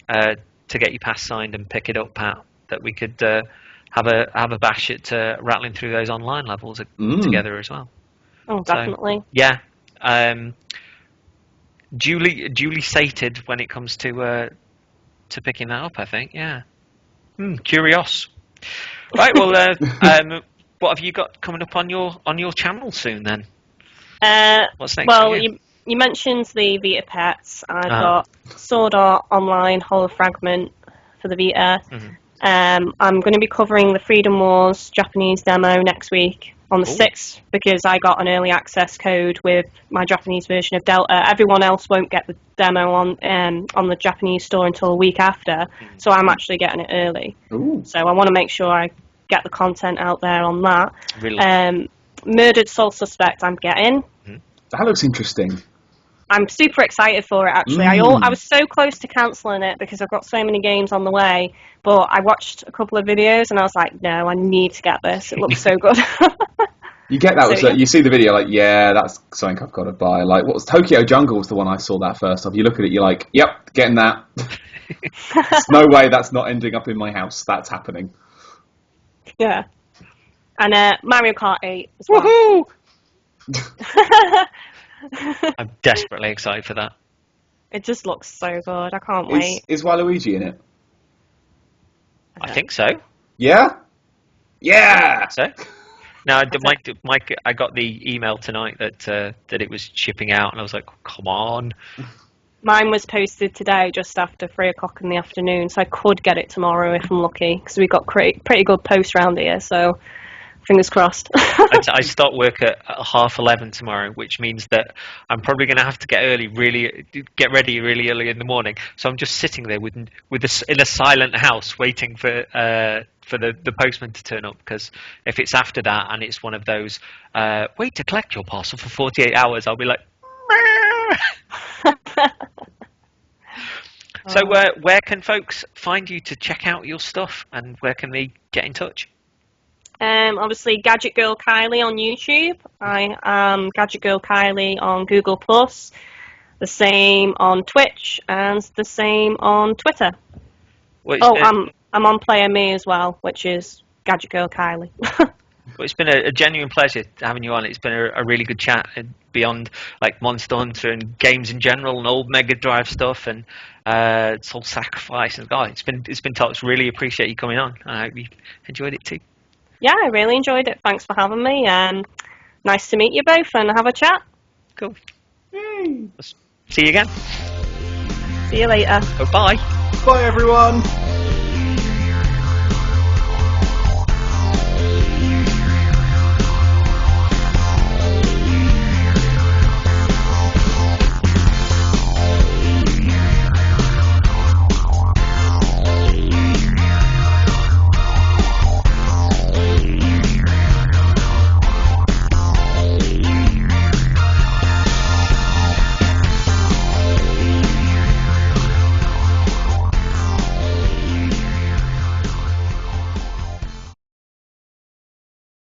get your pass signed and pick it up, Pat. That we could have a bash at rattling through those online levels together as well. Oh, definitely. So, yeah. Duly sated when it comes to picking that up, I think. Yeah. Curious. Right. Well, what have you got coming up on your channel soon then? What's next? Well, you mentioned the Vita pets. I've got Sword Art Online Holofragment for the Vita. I'm going to be covering the Freedom Wars Japanese demo next week on the 6th, because I got an early access code with my Japanese version of Delta. Everyone else won't get the demo on the Japanese store until a week after, so I'm actually getting it early. So I want to make sure I get the content out there on that. Really? Murdered Soul Suspect I'm getting. That looks interesting. I'm super excited for it, actually. I was so close to cancelling it because I've got so many games on the way, but I watched a couple of videos and I was like, no, I need to get this. It looks so good. You get that, So, yeah. you see the video, like, yeah, that's something I've got to buy. Like, what was Tokyo Jungle was the one I saw that first of. You look at it, you're like, yep, getting that. There's no way that's not ending up in my house. That's happening. Yeah. And Mario Kart 8 as well. Woohoo! I'm desperately excited for that. It just looks so good. I can't wait. Is Waluigi in it? I think so. Yeah? Yeah! So. No, Mike, I got the email tonight that it was shipping out, and I was like, come on. Mine was posted today just after 3 o'clock in the afternoon, so I could get it tomorrow if I'm lucky, because we got pretty good posts around here, so fingers crossed. I start work at 11:30 tomorrow, which means that I'm probably going to have to get ready really early in the morning. So I'm just sitting there in a silent house waiting for the postman to turn up, because if it's after that and it's one of those wait to collect your parcel for 48 hours, I'll be like, So where can folks find you to check out your stuff, and where can they get in touch? Obviously, GadgetGirlKylie on YouTube. I am GadgetGirlKylie on Google+, the same on Twitch, and the same on Twitter. I'm on Player Me as well, which is GadgetGirlKylie. Well, it's been a genuine pleasure having you on. It's been a really good chat, beyond like Monster Hunter and games in general and old Mega Drive stuff and Soul Sacrifice. And it's been tops. Really appreciate you coming on. I hope you enjoyed it too. Yeah, I really enjoyed it. Thanks for having me. Nice to meet you both and have a chat. Cool. See you again. See you later. Bye. Bye, everyone.